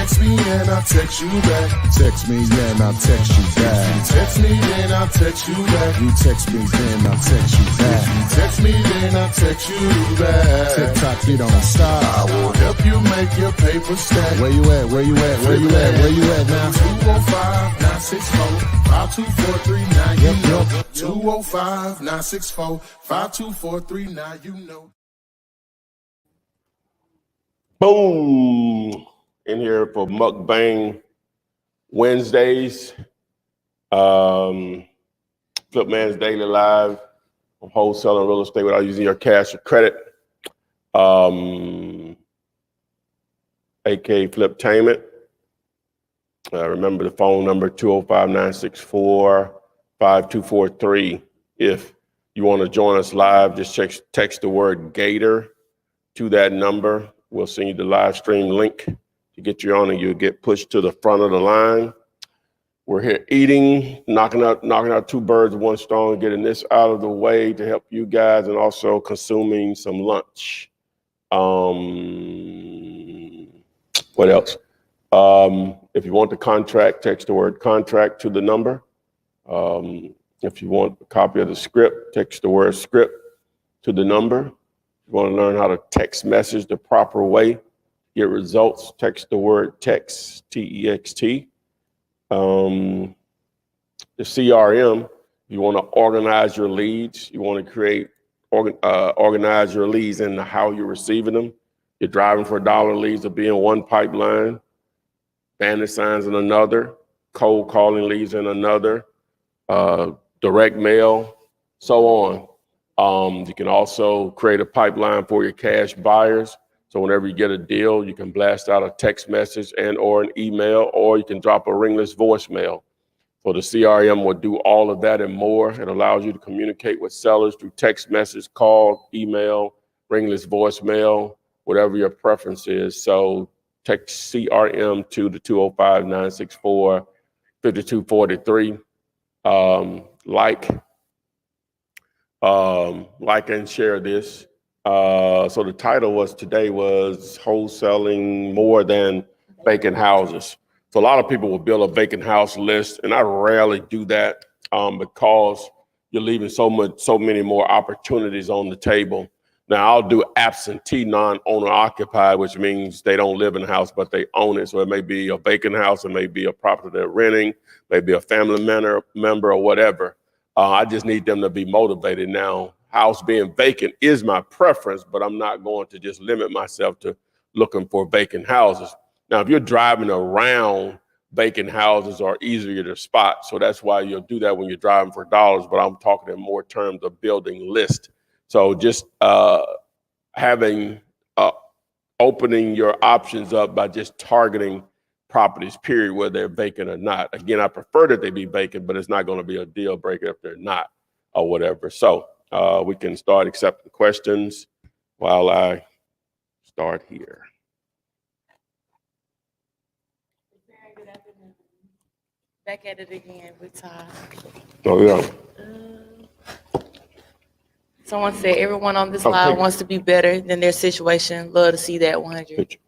Text me and I'll text you back. Text me, then I'll text you back. Text me, then I'll text you back. You text me, then I'll text you back. Text me, then I'll text you back. TikTok, you don't stop. I will help you make your paper stack. Where you at? Where you at? Where you at? Where you at now? 205-964-5243. Now you Yep, know. yep. 205-964-5243. Now you know. Boom! In here for MUKBANG Wednesdays. Flip Man's Daily Live on wholesaling real estate without using your cash or credit. AK Fliptainment. Remember the phone number 205-964-5243. If you want to join us live, just text the word Gator to that number. We'll send you the live stream link to get you on, and you'll get pushed to the front of the line. We're here eating, knocking out two birds with one stone, getting this out of the way to help you guys, and also consuming some lunch. What else? If you want the contract, text the word contract to the number. If you want a copy of the script, text the word script to the number. If you want to learn how to text message the proper way, get results, text the word text, T-E-X-T. The CRM, you want to organize your leads. You want to organize your leads into how you're receiving them. You're driving for dollar leads will be in one pipeline, bandit signs in another, cold calling leads in another, direct mail, so on. You can also create a pipeline for your cash buyers. So whenever you get a deal, you can blast out a text message and or an email, or you can drop a ringless voicemail. So the CRM will do all of that and more. It allows you to communicate with sellers through text message, call, email, ringless voicemail, whatever your preference is. So text CRM to the 205-964-5243. Like and share this. So the title today was Wholesaling More Than Vacant Houses. So a lot of people will build a vacant house list, and I rarely do that because you're leaving so many more opportunities on the table. Now I'll do absentee non-owner occupied, which means they don't live in the house, but they own it. So it may be a vacant house, it may be a property they're renting, maybe a family member or whatever. I just need them to be motivated. Now, house being vacant is my preference, but I'm not going to just limit myself to looking for vacant houses. Now, if you're driving around, vacant houses are easier to spot. So that's why you'll do that when you're driving for dollars, but I'm talking in more terms of building list. So just opening your options up by just targeting properties, period, whether they're vacant or not. Again, I prefer that they be vacant, but it's not going to be a deal breaker if they're not or whatever. So we can start accepting questions while I start here. Good afternoon. Back at it again with Todd. Oh, yeah. Someone said everyone on this live wants to be better than their situation. Love to see that 100. Picture.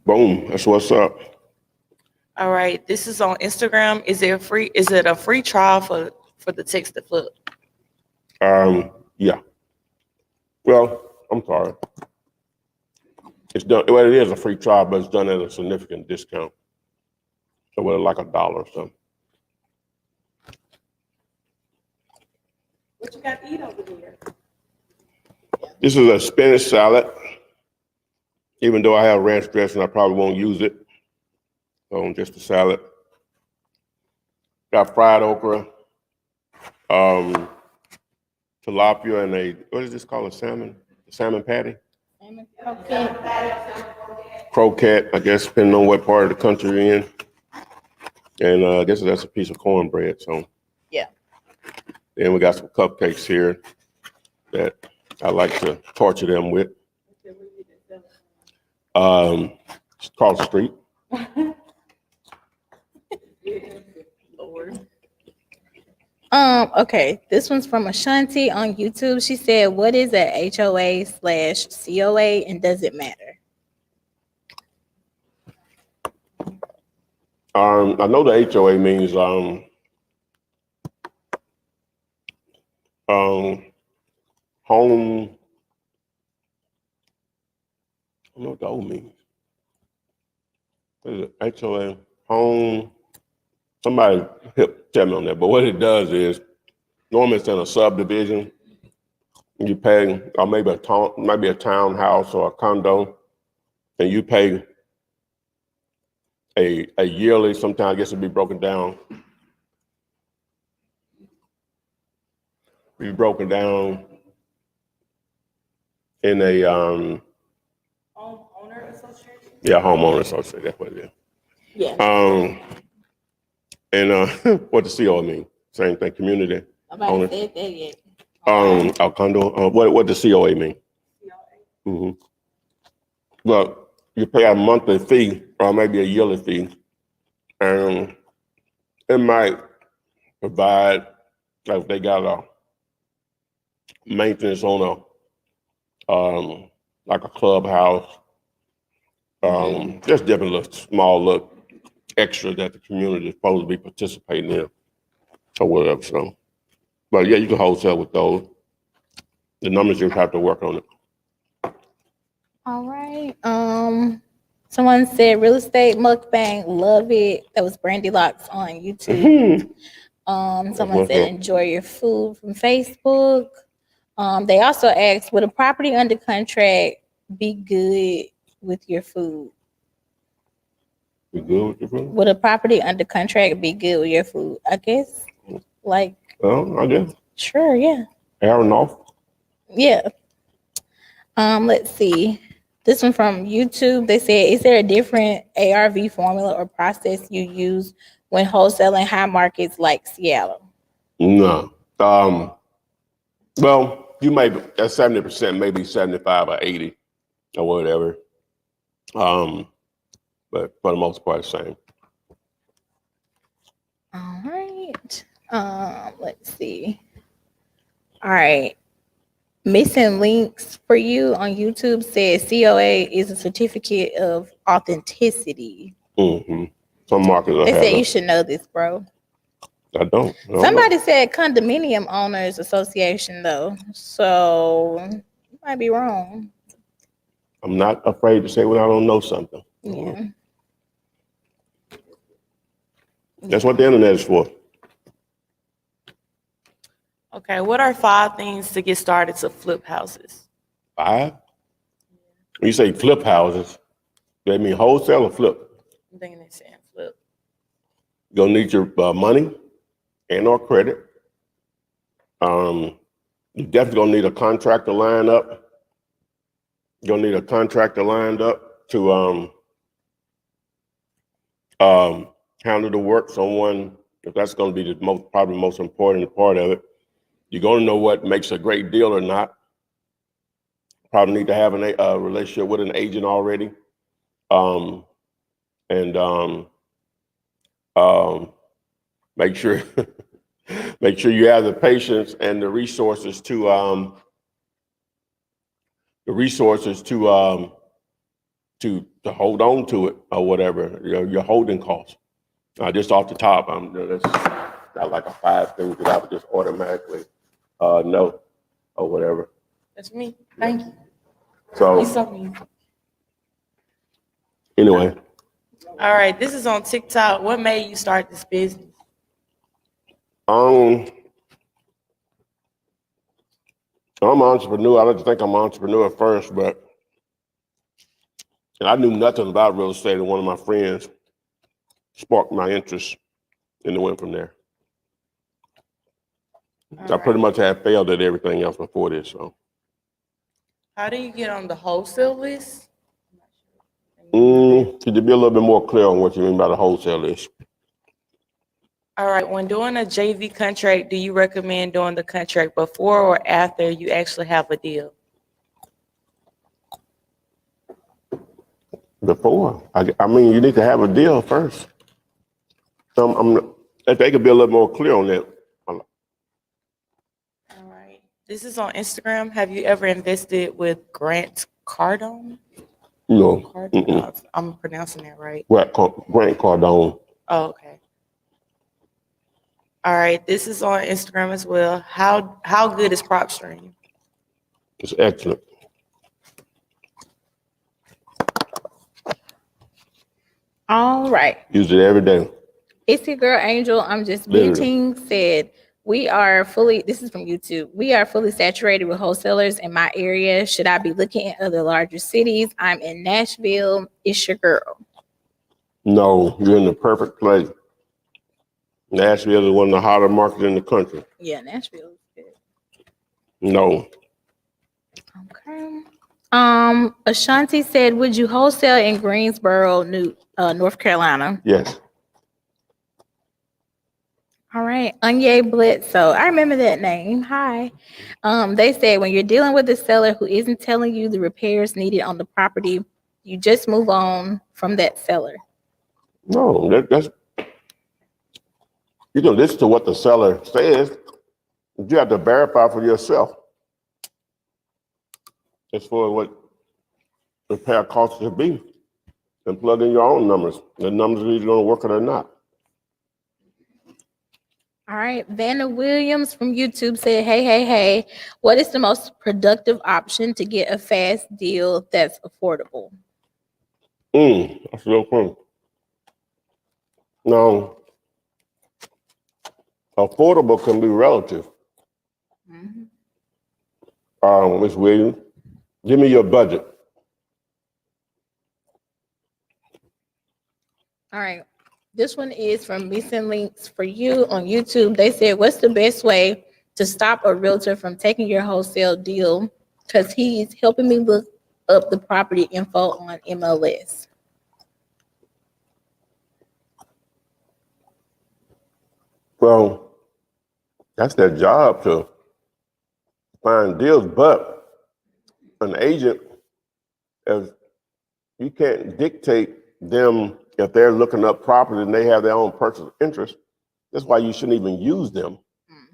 Boom, that's what's up. All right, this is on Instagram. Is it a free trial for the text to flip? Yeah. Well, I'm sorry. It's done. Well, it is a free trial, but it's done at a significant discount. So with like $1 or something. What you got to eat over there? This is a spinach salad. Even though I have ranch dressing, I probably won't use it. So just a salad. Got fried okra, tilapia, and what is this called? A salmon? A salmon patty? Salmon Croquette, I guess, depending on what part of the country you're in. And I guess that's a piece of cornbread. So yeah. Then we got some cupcakes here that I like to torture them with. Across the street. Lord. Okay, this one's from Ashanti on YouTube. She said, "What is a HOA/COA, and does it matter?" I know the HOA means home. I don't know what the O means. What is it? HOA, home. Somebody tell me on that. But what it does is, normally it's in a subdivision. You pay, or maybe a townhouse or a condo, and you pay a yearly. Sometimes I guess it'd be broken down. In a Homeowner association? yeah, homeowner association. That's what it is. Yeah. And what does CO mean? Same thing. Community Nobody owner. said that yet. A condo. What does COA mean? Mm-hmm. Well, you pay a monthly fee or maybe a yearly fee, and it might provide, like if they got a maintenance on like a clubhouse, just different little small little extra that the community is supposed to be participating in or whatever. So, but yeah, you can wholesale with those. The numbers you have to work on it. All right. Someone said real estate mukbang, love it. That was Brandy Locks on YouTube. Someone said enjoy your food from Facebook. They also asked, would a property under contract be good with your food? Be good with your food? Would a property under contract be good with your food? I guess. Like, I guess. sure, yeah. Aaron off. Yeah. Let's see. This one from YouTube. They said, is there a different ARV formula or process you use when wholesaling high markets like Seattle? No. Well, you may that's 70%, maybe 75 or 80 or whatever. But for the most part, the same. All right. Let's see. All right. Missing links for you on YouTube says COA is a certificate of authenticity. Mm-hmm. Some markets They said you have should know this, bro. I don't. Somebody said condominium owners association though, so you might be wrong. I'm not afraid to say when I don't know something. Yeah. That's what the internet is for. Okay, what are 5 things to get started to flip houses? 5? When you say flip houses, that mean wholesale or flip? I'm thinking they're saying flip. You're gonna need your money and or credit. You definitely gonna need a contractor lined up. You're gonna need a contractor lined up to handle the work. Someone, if that's gonna be the probably most important part of it. You're gonna know what makes a great deal or not. Probably need to have a relationship with an agent already. Make sure make sure you have the patience and the resources to hold on to it or whatever, your holding costs. Just off the top, that's not like a 5 things that I would just automatically know or whatever. That's me. Thank you. So You saw me. anyway, All right, this is on TikTok. What made you start this business? I'm an entrepreneur. I like to think I'm an entrepreneur at first, but I knew nothing about real estate, and one of my friends sparked my interest, and it went from there. I pretty much had failed at everything else before this. So, How do you get on the wholesale list? could you be a little bit more clear on what you mean by the wholesale list? All right, when doing a JV contract, do you recommend doing the contract before or after you actually have a deal? Before, I mean, you need to have a deal first. So if they could be a little more clear on that. This is on Instagram. Have you ever invested with Grant Cardone? No. Cardone. I'm pronouncing that right. Grant Cardone. Oh, okay. All right. This is on Instagram as well. How good is PropStream? It's excellent. All right. Use it every day. It's your girl Angel. I'm just Literally. venting. Said we are fully. This is from YouTube. We are fully saturated with wholesalers in my area. Should I be looking at other larger cities? I'm in Nashville. It's your girl. No, you're in the perfect place. Nashville is one of the hotter markets in the country. Yeah, Nashville is good. No. Okay. Ashanti said, would you wholesale in Greensboro, North Carolina? Yes. All right. Anye Bledsoe. I remember that name. Hi. They said when you're dealing with a seller who isn't telling you the repairs needed on the property, you just move on from that seller. No, that's you can listen to what the seller says, but you have to verify for yourself. As for what repair costs should be, and plug in your own numbers. The numbers are either going to work or not. All right. Vanna Williams from YouTube said, hey, what is the most productive option to get a fast deal that's affordable? That's a real point. Now, affordable can be relative. Ms. Williams, give me your budget. All right. This one is from Missing Links for You on YouTube. They said, what's the best way to stop a realtor from taking your wholesale deal? Because he's helping me look up the property info on MLS. Well, that's their job to find deals, but an agent, if you can't dictate them if they're looking up property and they have their own personal interest, that's why you shouldn't even use them.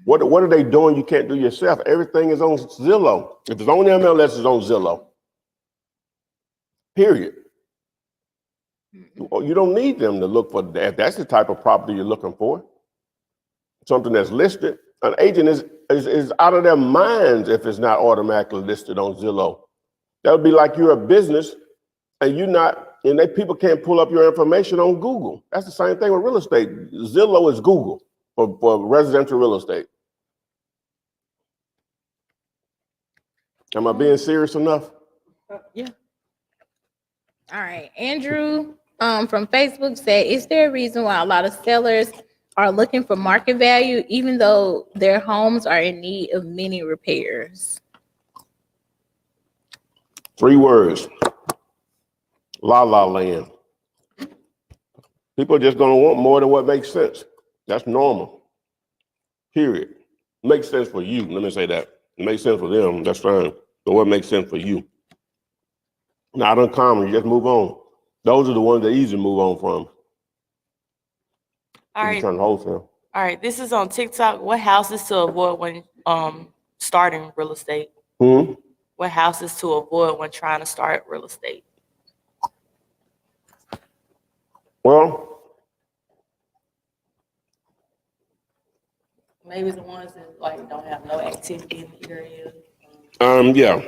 What are they doing you can't do yourself? Everything is on Zillow. If it's on MLS, it's on Zillow. Period. You don't need them to look for that. That's the type of property you're looking for. Something that's listed. An agent is out of their minds if it's not automatically listed on Zillow. That would be like you're a business and people can't pull up your information on Google. That's the same thing with real estate. Zillow is Google for residential real estate. Am I being serious enough? Yeah. All right. Andrew from Facebook said, is there a reason why a lot of sellers are looking for market value even though their homes are in need of many repairs? 3 words. La la land. People are just going to want more than what makes sense. That's normal. Period. Makes sense for you. Let me say that. It makes sense for them. That's fine. But what makes sense for you? Not uncommon. You just move on. Those are the ones that easy to move on from. All right. Trying to wholesale. All right. This is on TikTok. What houses to avoid when starting real estate? What houses to avoid when trying to start real estate? Well, Maybe the ones that like don't have no activity in the area. yeah.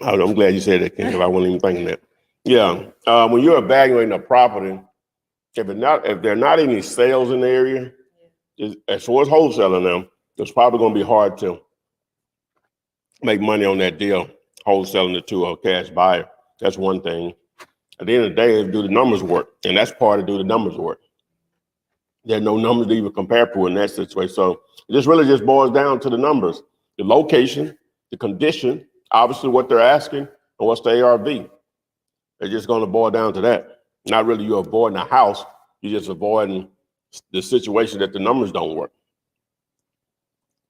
I'm glad you said that, Ken, because I wasn't even thinking that. Yeah. When you're evaluating a property, if there are not any sales in the area, as far as wholesaling them, it's probably going to be hard to make money on that deal, wholesaling it to a cash buyer. That's one thing. At the end of the day, do the numbers work? And that's part of do the numbers work. There are no numbers to even compare to in that situation. So this really just boils down to the numbers, the location, the condition, obviously what they're asking, and what's the ARV. It's just going to boil down to that. Not really you're avoiding a house, you're just avoiding the situation that the numbers don't work.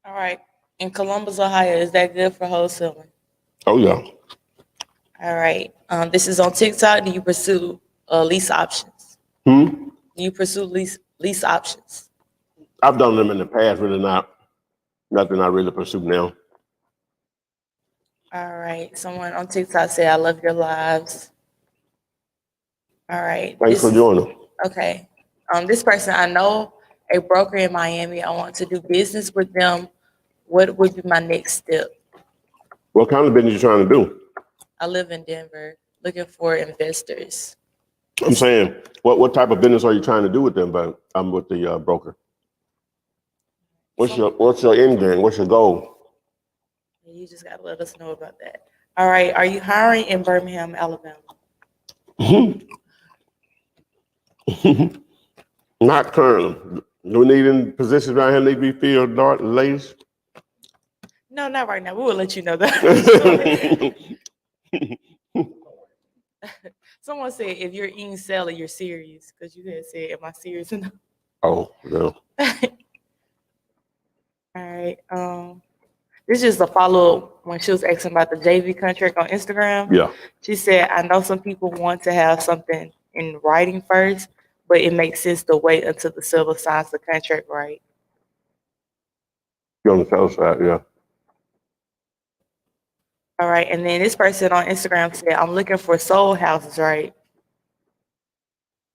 All right. In Columbus, Ohio, is that good for wholesaling? Oh, yeah. All right. This is on TikTok. Do you pursue lease options? Do you pursue lease options? I've done them in the past, really nothing I really pursue now. All right. Someone on TikTok said, I love your lives. All right. Thanks for joining. Okay. This person, I know a broker in Miami. I want to do business with them. What would be my next step? What kind of business you trying to do? I live in Denver, looking for investors. I'm saying, what type of business are you trying to do with them? But I'm with the broker. What's your end game? What's your goal? You just got to let us know about that. All right. Are you hiring in Birmingham, Alabama? Not currently. Do we need any positions right here need to be filled, ladies? No, not right now. We will let you know that. Someone said, if you're eating salad, you're serious. Because you had said, am I serious enough? Oh, no. All right. This is a follow-up when she was asking about the JV contract on Instagram. Yeah. She said, I know some people want to have something in writing first, but it makes sense to wait until the seller signs the contract, right? You're on the seller side, yeah. All right. And then this person on Instagram said, I'm looking for sold houses, right?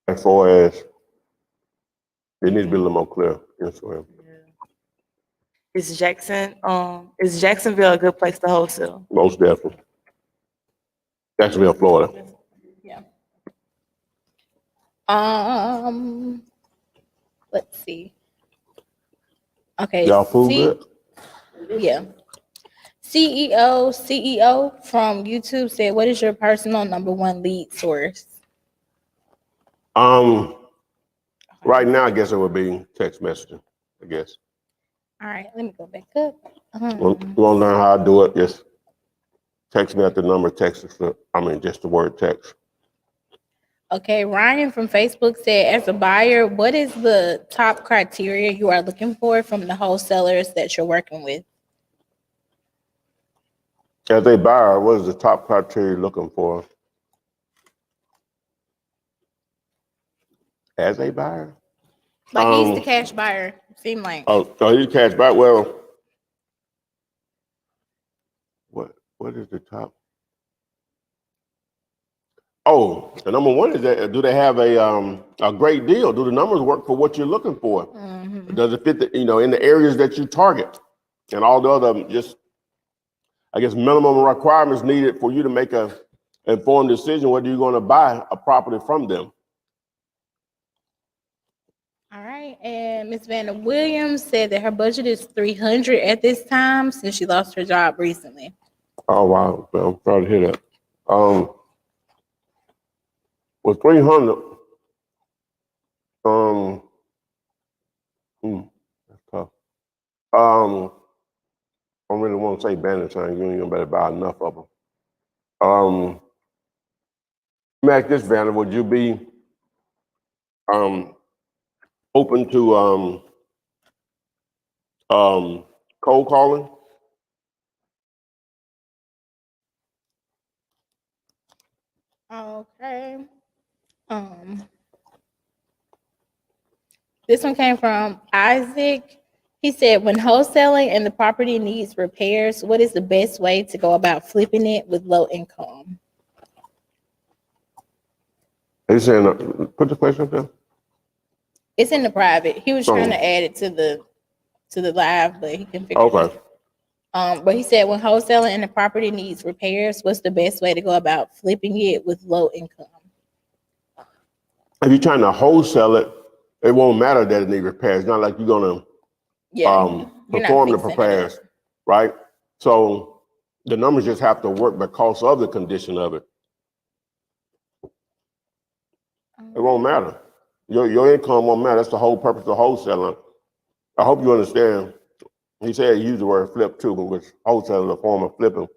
As far as it needs to be a little more clear. Yes, ma'am. Is Jacksonville a good place to wholesale? Most definitely. Jacksonville, Florida. Yeah. Let's see. Okay. Y'all food good? Yeah. CEO from YouTube said, what is your personal number one lead source? Right now, I guess it would be text messaging, I guess. All right, let me go back up. You want to learn how I do it? Just text me at the number, just the word text. Okay, Ryan from Facebook said, as a buyer, what is the top criteria you are looking for from the wholesalers that you're working with? As a buyer, what is the top criteria you're looking for? As a buyer? Like he's the cash buyer, seem like. Oh, he's a cash buyer. Well, what is the top? Oh, the number one is that do they have a great deal? Do the numbers work for what you're looking for? Mm-hmm. Does it fit in the areas that you target? And all the other minimum requirements needed for you to make a informed decision whether you're going to buy a property from them. All right, and Ms. Vanna Williams said that her budget is $300 at this time since she lost her job recently. Oh wow, well, I'm proud to hear that. With 300, that's tough. I don't really want to say bandit sign. You ain't gonna better buy enough of them. Mac, this Vanna, would you be open to cold calling? Okay. This one came from Isaac. He said, when wholesaling and the property needs repairs, what is the best way to go about flipping it with low income? Are you saying, put the question up there? It's in the private. He was trying to add it to the live, but he can figure it out. But he said, when wholesaling and the property needs repairs, what's the best way to go about flipping it with low income? If you're trying to wholesale it, it won't matter that it needs repairs. It's not like you're gonna perform the repairs, right? So the numbers just have to work because of the condition of it. It won't matter. Your income won't matter. That's the whole purpose of wholesaling. I hope you understand. He said he used the word flip too, which wholesaling is a form of flipping.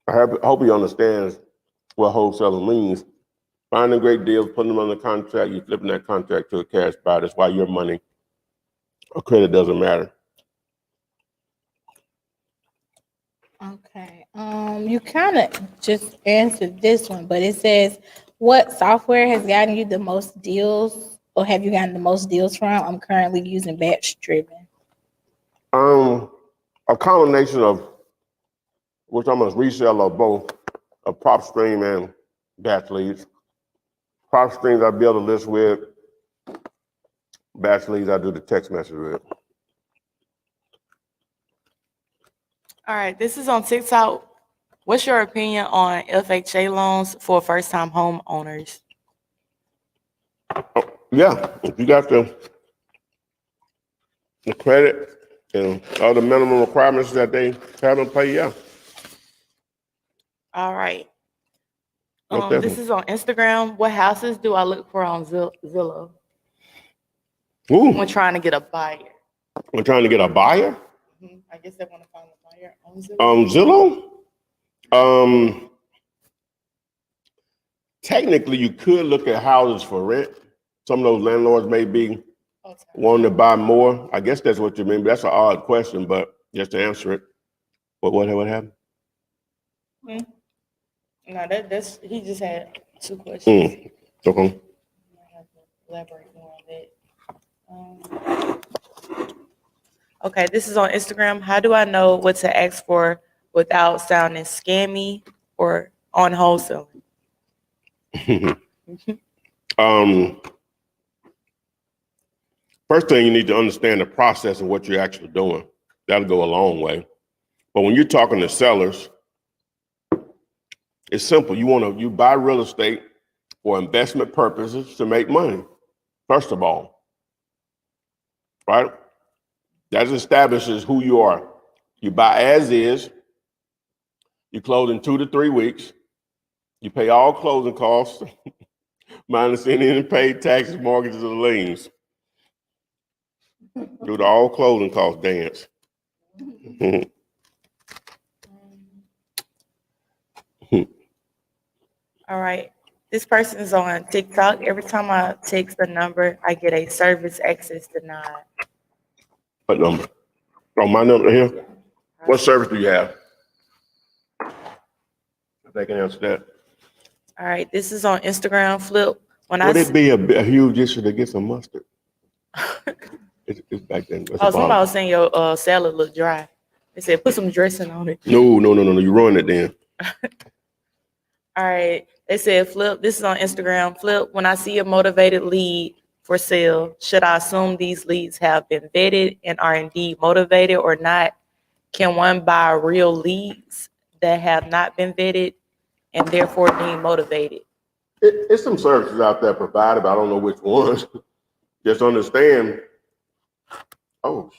I hope he understands what wholesaling means. Finding great deals, putting them on the contract, you're flipping that contract to a cash buyer. That's why your money or credit doesn't matter. Okay. You kind of just answered this one, but it says, what software has gotten you the most deals, or have you gotten the most deals from? I'm currently using Batch Driven. A combination of which I'm a reseller of both, of prop stream and batch leads. Prop streams I build a list with. Batch leads I do the text message with. All right, this is on TikTok. What's your opinion on FHA loans for first-time homeowners? Yeah, if you got the credit and all the minimum requirements that they have in play, yeah. All right. Most This definitely. is on Instagram. What houses do I look for on Zillow Ooh, when trying to get a buyer? we're trying to get a buyer I guess they want to find a buyer on Zillow. on Zillow. Technically, you could look at houses for rent. Some of those landlords may be wanting to buy more. I guess that's what you mean. But that's an odd question, but just to answer it. What happened? No, that's he just had two questions. Okay. I have to elaborate more on that. Okay, this is on Instagram. How do I know what to ask for without sounding scammy or on wholesaling? First thing, you need to understand the process of what you're actually doing. That'll go a long way. But when you're talking to sellers, it's simple. You buy real estate for investment purposes to make money, first of all, right? That establishes who you are. You buy as is, you close in 2 to 3 weeks, you pay all closing costs, minus any unpaid taxes, mortgages, and liens. Do the all closing cost dance. All right. This person is on TikTok. Every time I text the number, I get a service access denied. What number? Oh, my number here? What service do you have? If they can answer that. All right. This is on Instagram. Flip. Would it be a huge issue to get some mustard? It's back then. Somebody was saying your salad look dry. They said put some dressing on it. No. You ruined it then. All right. They said, Flip, this is on Instagram. Flip, when I see a motivated lead for sale, should I assume these leads have been vetted and are indeed motivated or not? Can one buy real leads that have not been vetted and therefore being motivated? It's some services out there provided, but I don't know which ones. Just understand. Oh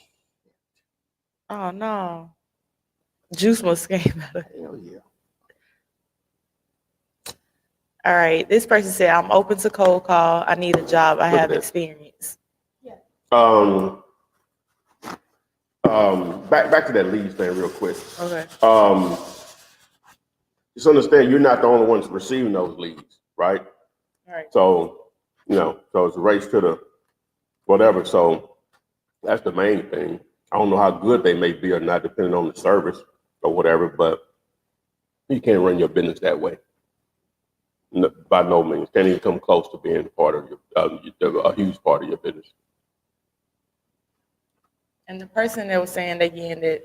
no. Juice must came out of it. hell yeah. All right. This person said, I'm open to cold call. I need a job. I Look at have that. experience. Back to that leads thing real quick. Okay. Just understand you're not the only ones receiving those leads, right? All right. So, so it's a race to the whatever. So that's the main thing. I don't know how good they may be or not, depending on the service or whatever, but you can't run your business that way. No, by no means. Can't even come close to being part of a huge part of your business. And the person that was saying again that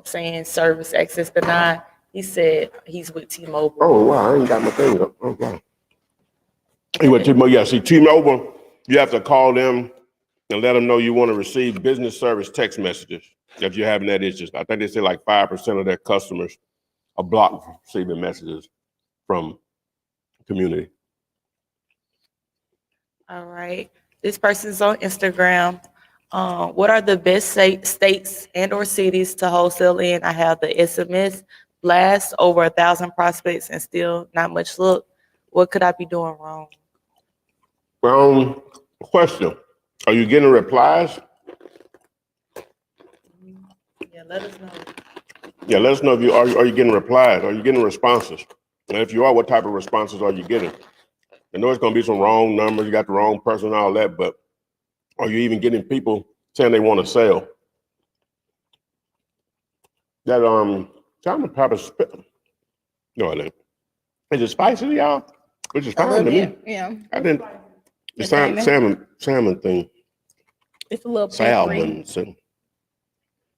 saying service access denied, he said he's with T-Mobile. Oh wow, I ain't got my thing up. Oh wow. Anyway, T-Mobile, yeah, see T-Mobile, you have to call them and let them know you want to receive business service text messages if you're having that issue. I think they say like 5% of their customers are blocked from receiving messages from community. All right. This person's on Instagram. What are the best states and or cities to wholesale in? I have the SMS blast over 1,000 prospects and still not much luck. What could I be doing wrong? Question. Are you getting replies? Yeah, let us know. Yeah, let us know if you are you getting replies? Are you getting responses? And if you are, what type of responses are you getting? I know it's going to be some wrong numbers. You got the wrong person and all that, but are you even getting people saying they want to sell? That trying to probably no, it ain't. Is it spicy, y'all? Which is fine to me. Yeah. I didn't. The It's salmon thing. It's a little peppery. Salmon.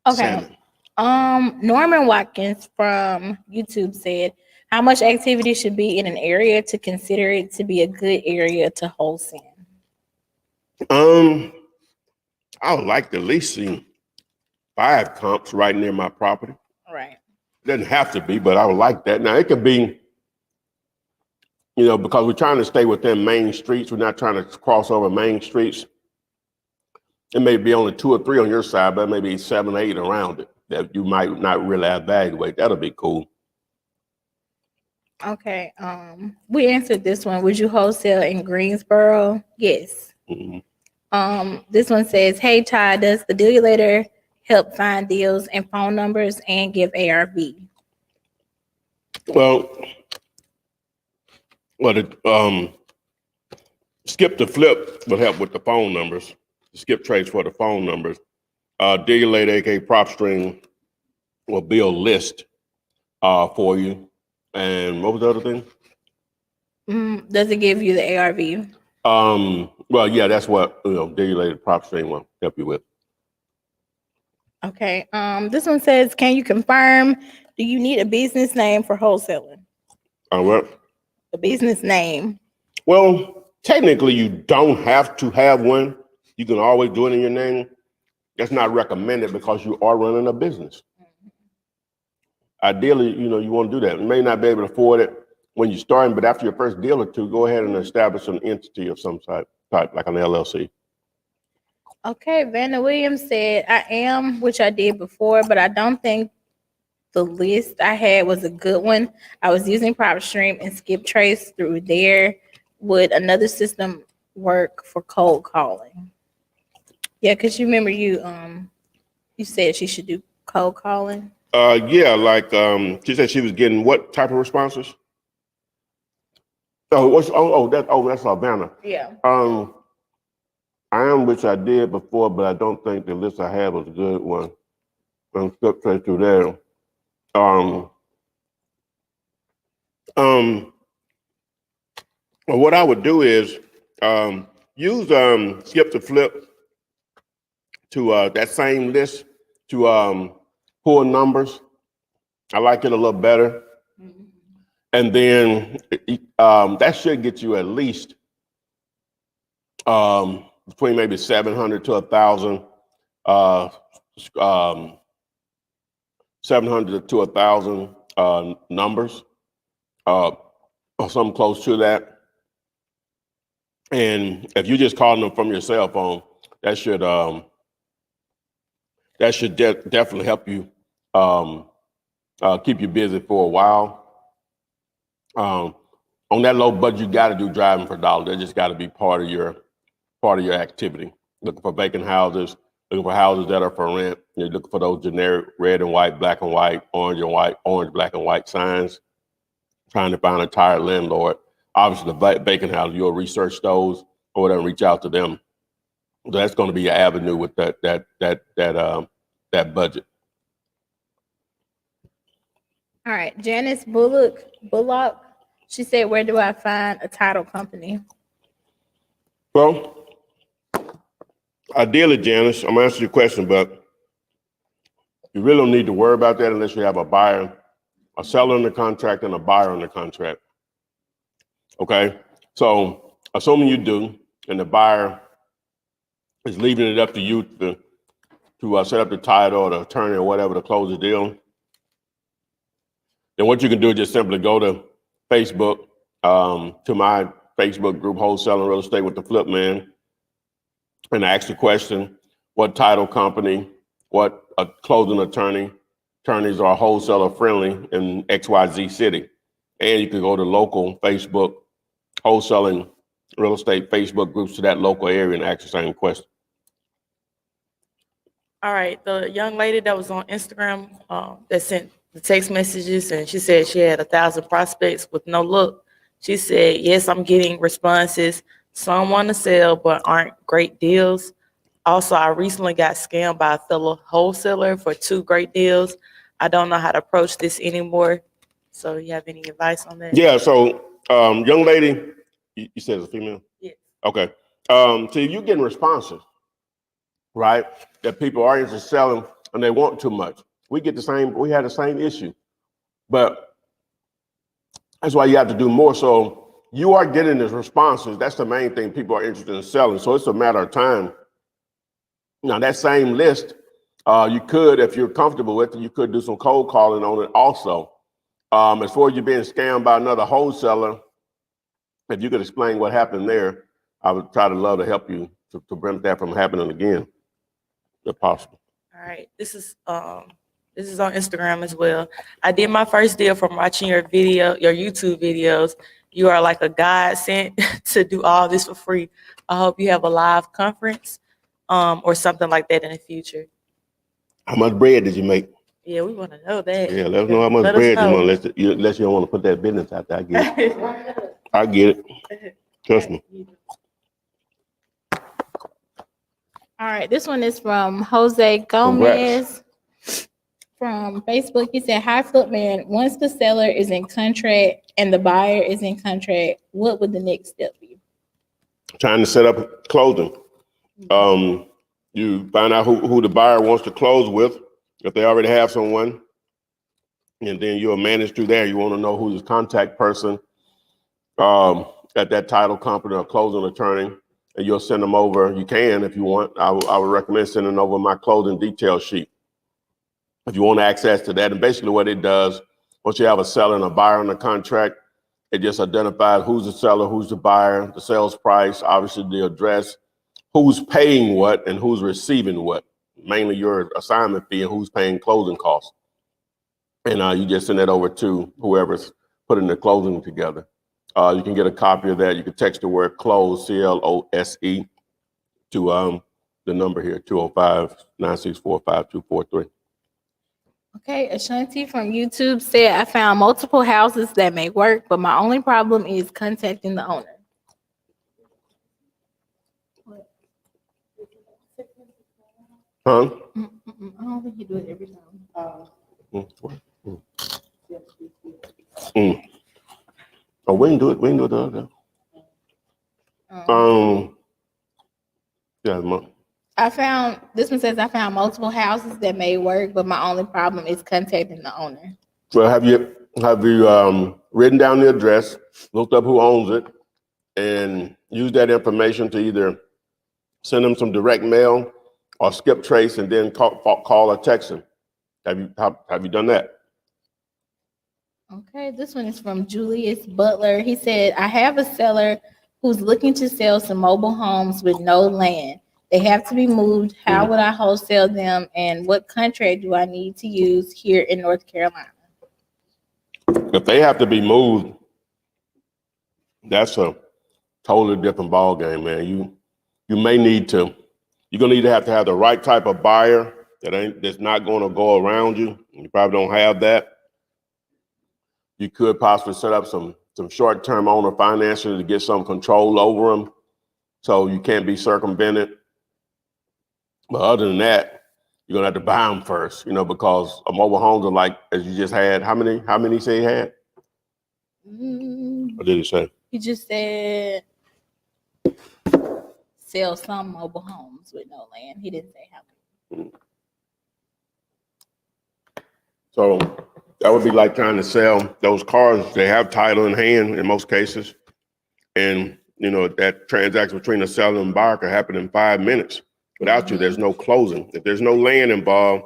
Okay. Salmon. Norman Watkins from YouTube said, how much activity should be in an area to consider it to be a good area to wholesale? I would like to at least see 5 comps right near my property. Right. Doesn't have to be, but I would like that. Now it could be, because we're trying to stay within main streets. We're not trying to cross over main streets. It may be only 2 or 3 on your side, but maybe 7 or 8 around it that you might not really evaluate. That'll be cool. Okay. We answered this one. Would you wholesale in Greensboro? Yes. This one says, hey Ty, does the deal later help find deals and phone numbers and give ARV? Well, the skip to flip will help with the phone numbers. Skip trace for the phone numbers. Deal later, aka prop string, will build list for you. And what was the other thing? Does it give you the ARV? Well, yeah, that's what deal-related prop string will help you with. Okay. This one says, can you confirm, do you need a business name for wholesaling? What? A business name. Well, technically, you don't have to have one. You can always do it in your name. That's not recommended because you are running a business. Ideally, you want to do that. You may not be able to afford it when you're starting, but after your first deal or two, go ahead and establish an entity of some type, like an LLC. Okay, Vanna Williams said, I am, which I did before, but I don't think the list I had was a good one. I was using PropStream and Skip Trace through there. Would another system work for cold calling? Yeah, because you remember you said she should do cold calling. Yeah, like she said she was getting what type of responses? That's Savannah. Yeah. I am, which I did before, but I don't think the list I had was a good one. I'm Skip Trace through there. What I would do is use Skip to flip to that same list to pull numbers. I like it a little better. And then that should get you at least between maybe 700 to 1,000, 700 to 1,000 numbers, or something close to that. And if you're just calling them from your cell phone, that should definitely help you keep you busy for a while. On that low budget, you got to do driving for dollars. That just got to be part of your activity. Looking for vacant houses, looking for houses that are for rent. You're looking for those generic red and white, black and white, orange and white, orange, black and white signs. Trying to find a tired landlord. Obviously, the vacant houses, you'll research those or whatever, reach out to them. So that's going to be an avenue with that budget. All right, Janice Bullock. She said, where do I find a title company? Well, ideally, Janice, I'm gonna answer your question, but you really don't need to worry about that unless you have a buyer, a seller under contract, and a buyer under contract. Okay, so assuming you do, and the buyer is leaving it up to you to set up the title or the attorney or whatever to close the deal, then what you can do is just simply go to Facebook, to my Facebook group, Wholesaling Real Estate with the Flip Man, and ask the question, what title company, what closing attorneys are wholesaler friendly in XYZ city. And you can go to local Facebook wholesaling real estate Facebook groups to that local area and ask the same question. All right, the young lady that was on Instagram that sent the text messages, and she said she had 1,000 prospects with no look. She said, yes, I'm getting responses. Some want to sell, but aren't great deals. Also, I recently got scammed by a fellow wholesaler for 2 great deals. I don't know how to approach this anymore. So you have any advice on that? Yeah, so young lady, you said it's a female? Yes. Okay. So you're getting responses, right? That people are into selling and they want too much. we had the same issue. But that's why you have to do more. So you are getting the responses. That's the main thing people are interested in selling. So it's a matter of time. Now that same list, you could, if you're comfortable with it, you could do some cold calling on it also. As far as you being scammed by another wholesaler, if you could explain what happened there, I would love to help you to prevent that from happening again, if possible. All right, this is on Instagram as well. I did my first deal from watching your YouTube videos. You are like a godsend to do all this for free. I hope you have a live conference or something like that in the future. How much bread did you make? Yeah, we want to know that. Yeah, let us know how much bread you want, unless you don't want to put that business out there. I get it. I get it. Trust me. All right, this one is from Jose Gomez from Facebook. He said, "Hi, Flip Man. Once the seller is in contract and the buyer is in contract, what would the next step be?" Trying to set up closing. You find out who the buyer wants to close with, if they already have someone, and then you'll manage through there. You want to know who's the contact person at that title company or closing attorney, and you'll send them over. You can, if you want. I would recommend sending over my closing detail sheet if you want access to that. And basically what it does, once you have a seller and a buyer on the contract, it just identifies who's the seller, who's the buyer, the sales price, obviously the address, who's paying what and who's receiving what, mainly your assignment fee and who's paying closing costs. And you just send that over to whoever's putting the closing together. You can get a copy of that. You can text the word close, CLOSE, to the number here, 205-964-5243. Okay, Ashanti from YouTube said, "I found multiple houses that may work, but my only problem is contacting the owner." Huh? I don't think you do it every time. Oh, we didn't do it. We didn't do it the other day. Yeah, This one says, "I found multiple houses that may work, but my only problem is contacting the owner." well, have you written down the address, looked up who owns it, and used that information to either send them some direct mail or skip trace and then call or text them? Have you done that? Okay, this one is from Julius Butler. He said, "I have a seller who's looking to sell some mobile homes with no land. They have to be moved. How would I wholesale them, and what contract do I need to use here in North Carolina?" If they have to be moved, that's a totally different ball game, man. You're gonna need to have the right type of buyer that's not going to go around you. You probably don't have that. You could possibly set up some short-term owner financing to get some control over them, so you can't be circumvented. But other than that, you're gonna have to buy them first, because a mobile homes are like, as you just had. How many say he had? What did he say? He just said sell some mobile homes with no land. He didn't say how many. So that would be like trying to sell those cars. They have title in hand in most cases, and that transaction between the seller and buyer could happen in 5 minutes. Without you, there's no closing. If there's no land involved,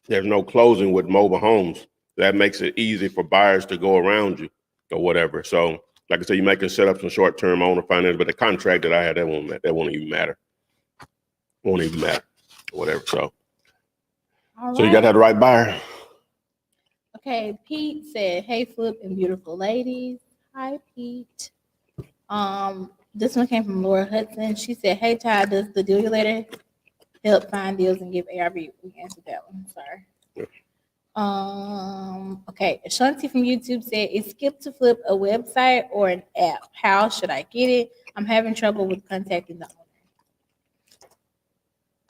there's no closing with mobile homes. That makes it easy for buyers to go around you or whatever. So, like I said, you might can set up some short-term owner finance, but the contract that I had, that won't even matter. Won't even matter or whatever. So you got to have the right buyer. Okay, Pete said, "Hey, Flip and beautiful ladies." Hi, Pete. This one came from Laura Hudson. She said, "Hey, Ty, does the deal later help find deals and give ARV?" We answered that one. Sorry. Yeah. Okay, Ashanti from YouTube said, "Is Skip to Flip a website or an app? How should I get it? I'm having trouble with contacting the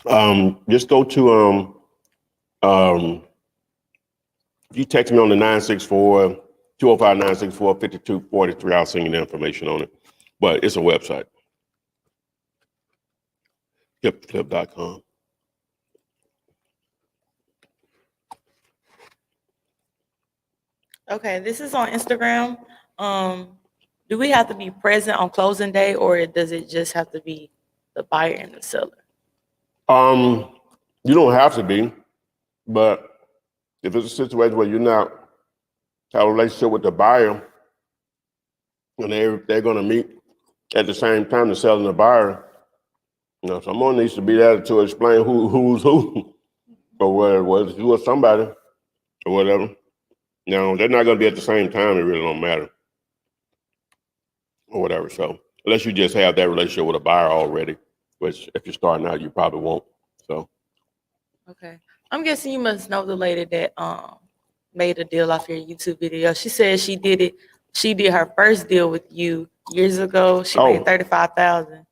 owner." Just go to if you text me on the 205-964-5243, I'll send you the information on it. But it's a website. skiptoflip.com. Okay, this is on Instagram. Do we have to be present on closing day, or does it just have to be the buyer and the seller? You don't have to be, but if it's a situation where you're not have a relationship with the buyer and they're going to meet at the same time, the seller and the buyer, someone needs to be there to explain who's who, or whether it's you or somebody or whatever. Now they're not going to be at the same time. It really don't matter or whatever. So unless you just have that relationship with a buyer already, which if you're starting out, you probably won't. So. Okay. I'm guessing you must know the lady that made a deal off your YouTube video. She said she did it. She did her first deal with you years ago. She made 35,000.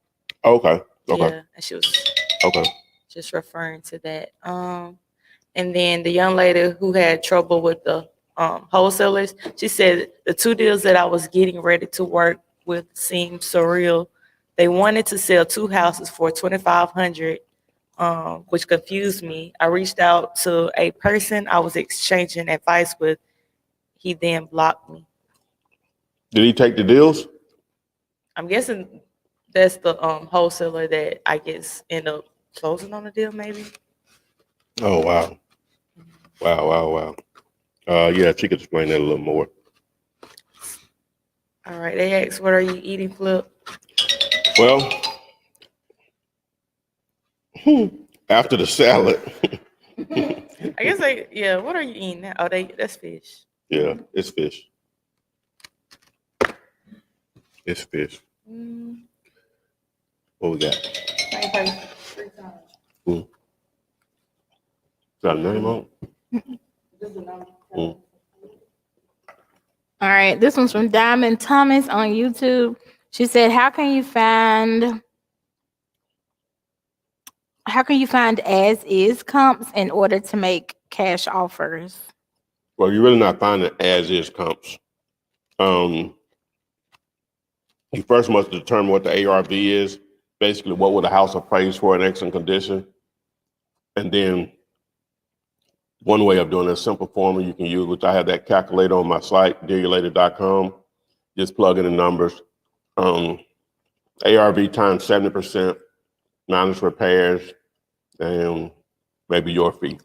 Okay. Yeah, and she was Okay. just referring to that. And then the young lady who had trouble with the wholesalers, she said the two deals that I was getting ready to work with seemed surreal. They wanted to sell two houses for 2,500. Which confused me. I reached out to a person I was exchanging advice with. He then blocked me. Did he take the deals? I'm guessing that's the wholesaler that I guess end up closing on the deal, maybe. Oh, wow. Wow. Yeah, if she could explain that a little more. All right. They asked, "What are you eating, Flip?" Well, after the salad, I guess yeah. What are you eating now? Oh, that's fish. yeah, it's fish. It's fish. Mm, What we got? same person, 3 times. Is that a name on it? Mm. All right, this one's from Diamond Thomas on YouTube. She said, how can you find as is comps in order to make cash offers? Well, you're really not finding as is comps. You first must determine what the ARV is. Basically, what would a house appraise for in excellent condition? And then one way of doing a simple formula you can use, which I have that calculator on my site, dealyourlater.com. Just plug in the numbers. ARV times 70% minus repairs and maybe your fee.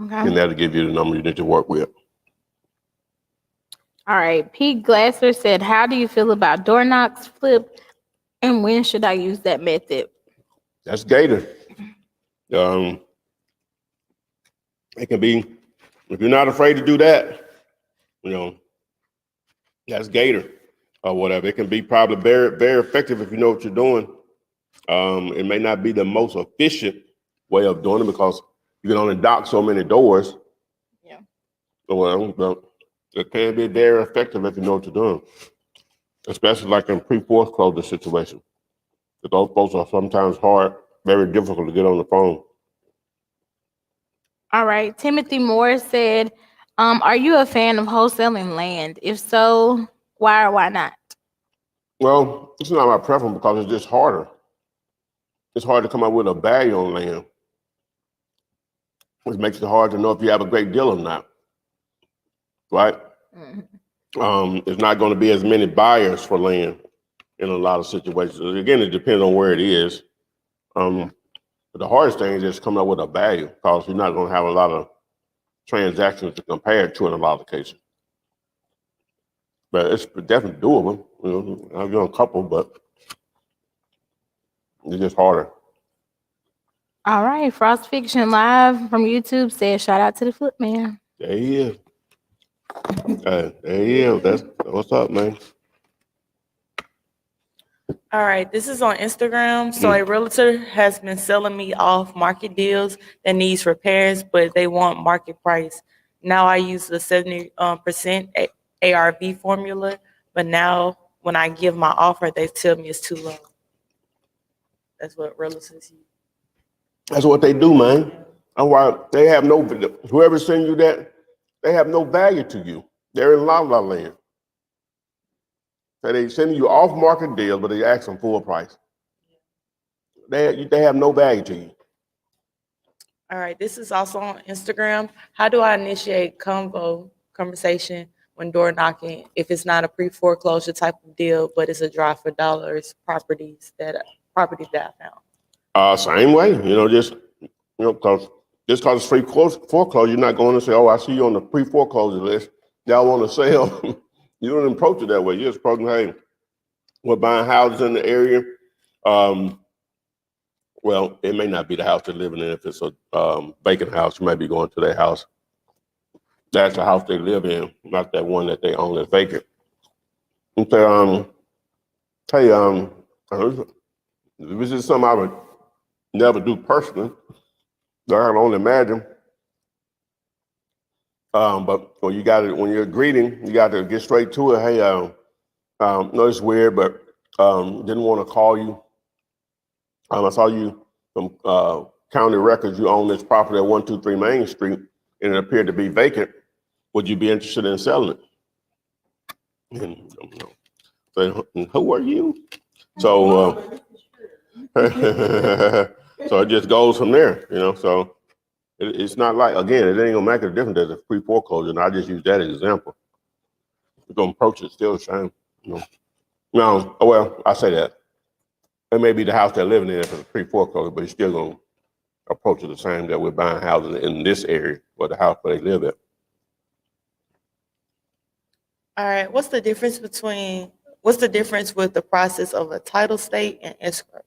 Okay. And that'll give you the number you need to work with. All right. Pete Glasser said, how do you feel about door knocks, Flip, and when should I use that method? That's Gator. It can be, if you're not afraid to do that, that's Gator or whatever. It can be probably very, very effective if you know what you're doing. It may not be the most efficient way of doing it because you can only dock so many doors. Yeah. But it can be very effective if you know what you're doing, especially like in pre-foreclosure situation. Those folks are sometimes hard, very difficult to get on the phone. All right. Timothy Moore said, are you a fan of wholesaling land? If so, why or why not? Well, it's not my preference because it's just harder. It's hard to come up with a value on land, which makes it hard to know if you have a great deal or not, right? Mm-hmm. It's not going to be as many buyers for land in a lot of situations. Again, it depends on where it is. But the hardest thing is just coming up with a value because you're not going to have a lot of transactions to compare it to in a lot of cases. But it's definitely doable. I've done a couple, but it's just harder. All right. Frost Fiction Live from YouTube said, shout out to the Flip Man. There he is. There he is. That's what's up, man. All right, this is on Instagram. So a realtor has been selling me off market deals that needs repairs, but they want market price. Now I use the 70% ARV formula, but now when I give my offer, they tell me it's too low. That's what realtors use. That's what they do, man. That's why they have whoever send you that, they have no value to you. They're in la la land. So they send you off market deals, but they ask them full price. They have no value to you. All right, this is also on Instagram. How do I initiate convo conversation when door knocking if it's not a pre-foreclosure type of deal, but it's a draw for dollars properties that I found? Same way, because just because it's free foreclosure, you're not going to say, oh, I see you on the pre-foreclosure list. Y'all want to sell. You don't approach it that way. You just approach, hey, we're buying houses in the area. Well, it may not be the house they're living in. If it's a vacant house, you might be going to their house. That's the house they live in, not that one that they own that's vacant. And say, hey, this is something I would never do personally. I can only imagine. But when you're greeting, you got to get straight to it. Hey, no, it's weird, but didn't want to call you. I saw you from county records. You own this property at 123 Main Street, and it appeared to be vacant. Would you be interested in selling it? And, say, who are you? So, so it just goes from there, So it's not like, again, it ain't gonna make a difference as a pre-foreclosure. And I just use that as an example. We're gonna approach it still the same, No, well, I say that. It may be the house they're living in if it's a pre-foreclosure, but you're still gonna approach it the same that we're buying houses in this area or the house where they live at. All right, what's the difference with the process of a title state and escrow?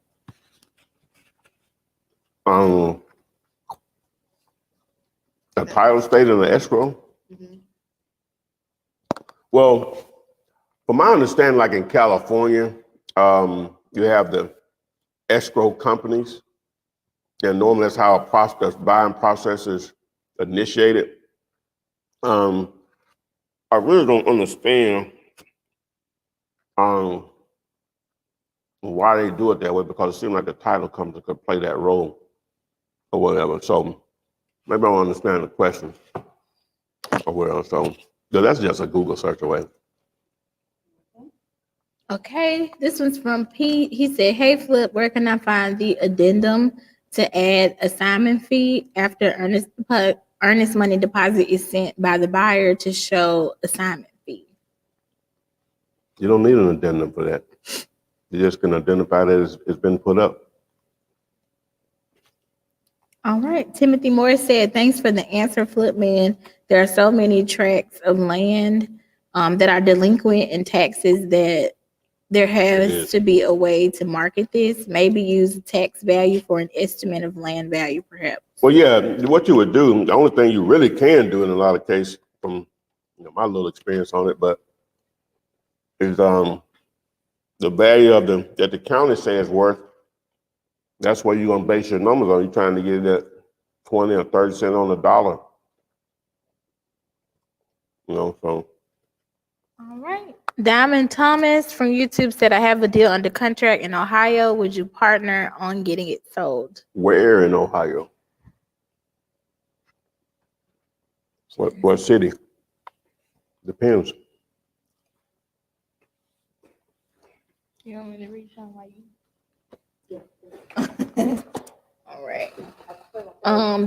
A title state and an escrow? Mhm. Well, from my understanding, like in California, you have the escrow companies, and normally that's how a buying process is initiated. I really don't understand why they do it that way, because it seems like the title company could play that role or whatever. So maybe I don't understand the question or whatever. So that's just a Google search away. Okay, this one's from Pete. He said, "Hey Flip, where can I find the addendum to add assignment fee after earnest money deposit is sent by the buyer to show assignment fee?" You don't need an addendum for that. You just can identify that it's been put up. All right. Timothy Moore said, "Thanks for the answer, Flip Man. There are so many tracts of land that are delinquent in taxes that there has to be a way to market this. Maybe use tax value for an estimate of land value, perhaps." Well, yeah, what you would do, the only thing you really can do in a lot of cases, from my little experience on it, but is the value of that the county says worth. That's what you're gonna base your numbers on. You're trying to get it at 20 or 30 cents on the dollar. So. All right. Diamond Thomas from YouTube said, "I have a deal under contract in Ohio. Would you partner on getting it sold?" Where in Ohio? What city? Depends. You want me to read some while you? All right.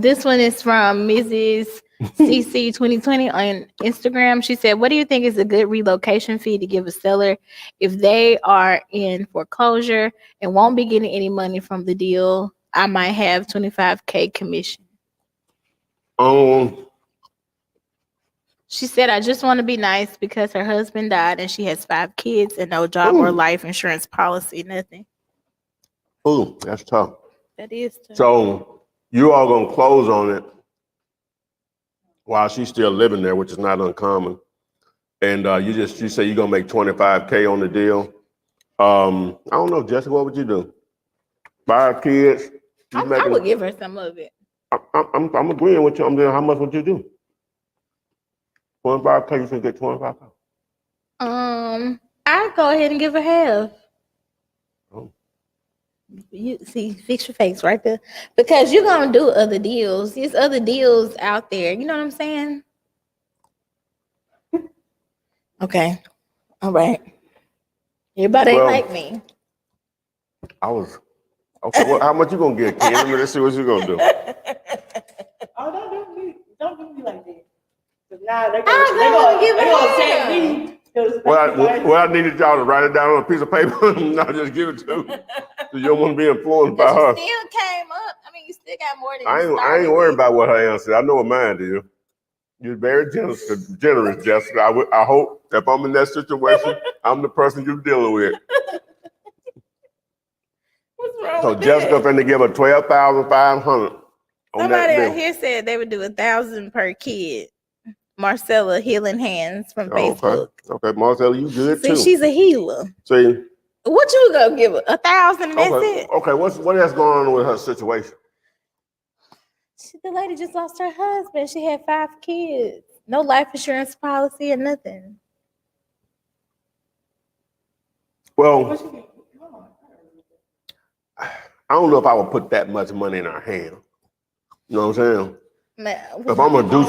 This one is from Mrs. CC 2020 on Instagram. She said, "What do you think is a good relocation fee to give a seller if they are in foreclosure and won't be getting any money from the deal? I might have $25K commission." She said, "I just want to be nice because her husband died and she has 5 kids and no job or life insurance policy, nothing." Ooh, that's tough. That is tough. So you all gonna close on it while she's still living there, which is not uncommon. And you say you're gonna make 25K on the deal. I don't know, Jessica, what would you do? 5 kids? I would give her some of it. I'm agreeing with you. I'm doing. How much would you do? 25K, you should get 25K. I'd go ahead and give her half. Oh. You see, fix your face right there. Because you're gonna do other deals. There's other deals out there. You know what I'm saying? Okay. All right. Everybody ain't like me. Okay, well, how much you gonna get, Ken? Let's see what you gonna do. Oh, don't do me like that. Nah, they're gonna give it check him. me. Well, I needed y'all to write it down on a piece of paper and not just give it to her. So you don't want to be influenced by But you her. still came up. I mean, you still got more than I you ain't started worried with. about what her answer. I know what mine is. You're very generous, Jessica. I hope if I'm in that situation, I'm the person you're dealing with. What's wrong So with Jessica that? finna give her $12,500 on Somebody that out bill. here said they would do 1,000 per kid. Marcella Healing Hands from Oh, Facebook. okay, Marcella, you good See, too. she's a healer. See, What you gonna give her? 1,000 and that's okay, it? okay. What else going on with her situation? The lady just lost her husband. She had 5 kids. No life insurance policy or nothing. Well, I don't know if I would put that much money in her hand. You know what I'm saying? Man, If I'm gonna do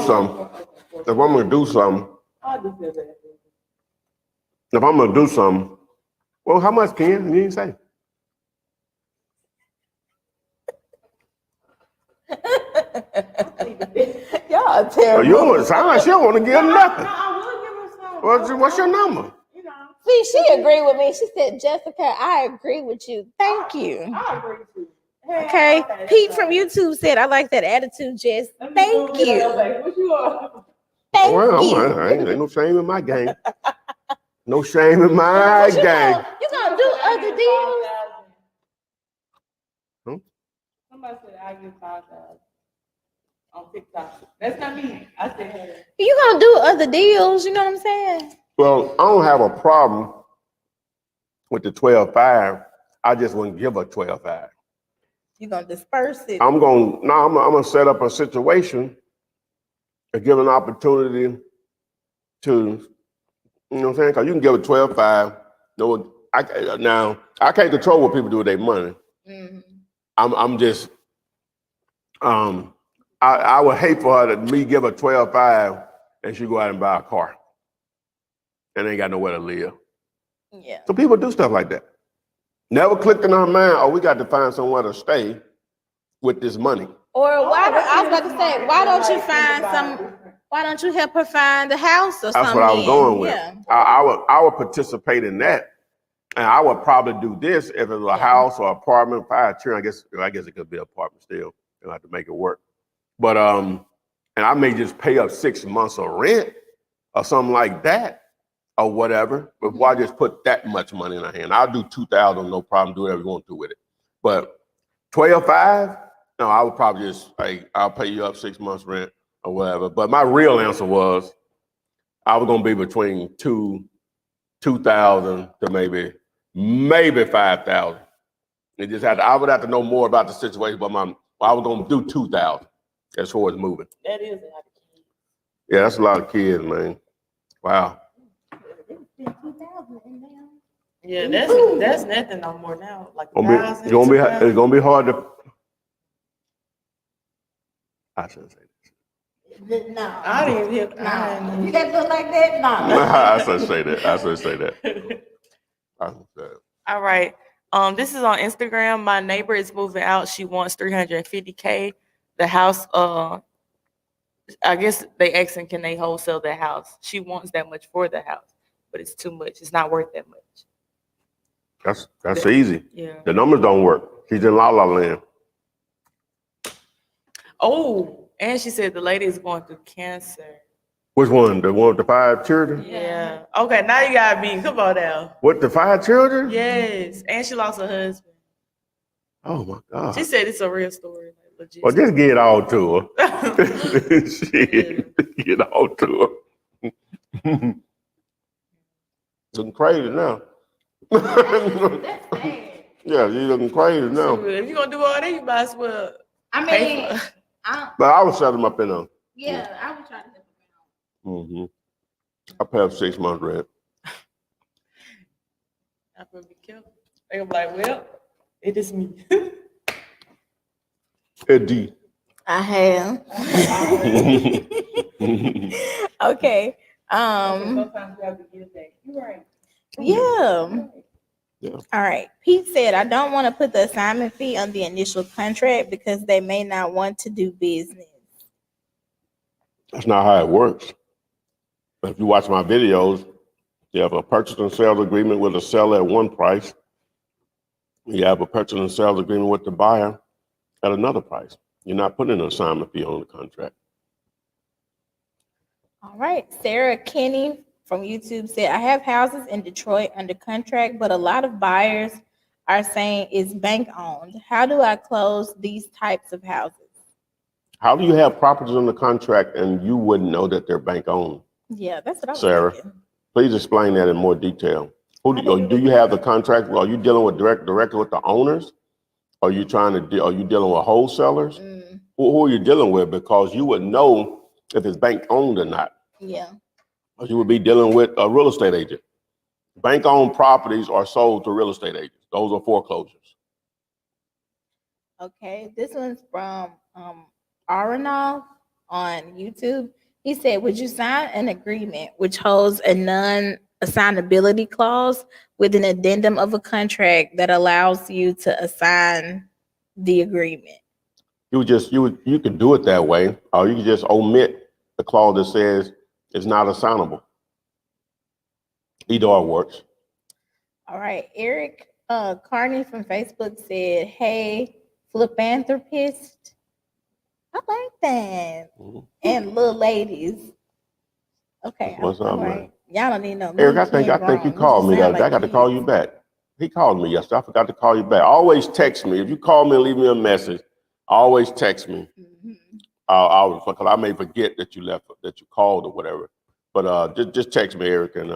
something, well, how much, Ken? You didn't say. y'all are Oh, terrible. you don't sound like she don't want to give nothing. I will give her some. What's your number? You know, See, she agreed with me. She said, Jessica, I agree with you. Thank you. I agree with you. Okay. Pete from YouTube said, I like that attitude, Jess. Thank you. What you are? Thank Well, you. ain't no shame in my game. No shame in my But game. you gonna do other deals? Hmm? Somebody said I give 5,000 on TikTok. That's not me. I said her. You gonna do other deals? You know what I'm saying? Well, I don't have a problem with the 12.5. I just wouldn't give her 12.5. You gonna disperse it? I'm gonna set up a situation and give an opportunity to, you know what I'm saying? Because you can give a 12.5. No, I can't control what people do with their money. Mm-hmm. I'm just, I would hate for her to me give her 12.5 and she go out and buy a car and ain't got nowhere to live. Yeah. So people do stuff like that. Never clicked in her mind, oh, we got to find somewhere to stay with this money. Or why? I was about to say, why don't you find some? Why don't you help her find a house or something? That's what I was going with. Yeah. I would participate in that. And I would probably do this if it was a house or apartment, 5 children. I guess it could be an apartment still. You'll have to make it work. But and I may just pay up 6 months of rent or something like that or whatever. But why just put that much money in her hand? I'll do 2,000, no problem. Do whatever you want to do with it. But 12.5, no, I would probably just I'll pay you up 6 months rent or whatever. But my real answer was I was gonna be between 2,000 to maybe 5,000. It just I would have to know more about the situation, but I was gonna do 2,000 as far as moving. That is a lot of kids. Yeah, that's a lot of kids, man. Wow. Yeah, that's nothing no more now. Like It's gonna be hard to. I shouldn't say that. No. I didn't hear. You got to look like that? No. I shouldn't say that. I shouldn't say that. I shouldn't say that. All right. This is on Instagram. My neighbor is moving out. She wants $350K. The house, I guess they asking, can they wholesale the house? She wants that much for the house, but it's too much. It's not worth that much. That's easy. Yeah. The numbers don't work. She's in la la land. Oh, and she said the lady is going through cancer. Which one? The one with the 5 children? Yeah. Okay, now you got me. Come on now. With the 5 children? Yes. And she lost her husband. Oh my God. She said it's a real story. Like, legit. Well, just get it all to her. Shit. Get it all to her. Looking crazy now. That's bad. Yeah, you looking crazy now. If you're going to do all that, you might as well. I pay mean, for- But I would set them up in a. yeah, I would try to help her out. Mm-hmm. I pay up 6 months rent. I'm going to be careful. They're going to be like, well, it is me. Eddie. I have. Okay. Sometimes you have to get it back. You're right. Yeah. Yeah. All right. Pete said, I don't want to put the assignment fee on the initial contract because they may not want to do business. That's not how it works. If you watch my videos, you have a purchase and sales agreement with a seller at one price. You have a purchase and sales agreement with the buyer at another price. You're not putting an assignment fee on the contract. All right. Sarah Kenny from YouTube said, I have houses in Detroit under contract, but a lot of buyers are saying it's bank owned. How do I close these types of houses? How do you have properties under contract and you wouldn't know that they're bank owned? Yeah, that's what I was Sarah, thinking. please explain that in more detail. Do you have the contract? Are you dealing with directly with the owners? Are you are you dealing with wholesalers? Who are you dealing with? Because you would know if it's bank owned or not. Yeah. Or you would be dealing with a real estate agent. Bank owned properties are sold to real estate agents. Those are foreclosures. Okay. This one's from Aronov on YouTube. He said, would you sign an agreement which holds a non-assignability clause with an addendum of a contract that allows you to assign the agreement? You could do it that way, or you could just omit the clause that says it's not assignable. Either or works. All right. Eric Carney from Facebook said, hey, philanthropist. I like that. And little ladies. Okay. What's up, man? Right. Y'all don't need no. Eric, I think you called me. I got to call you back. He called me yesterday. I forgot to call you back. Always text me. If you call me and leave me a message, always text me. Because I may forget that you called or whatever. But just text me, Eric, and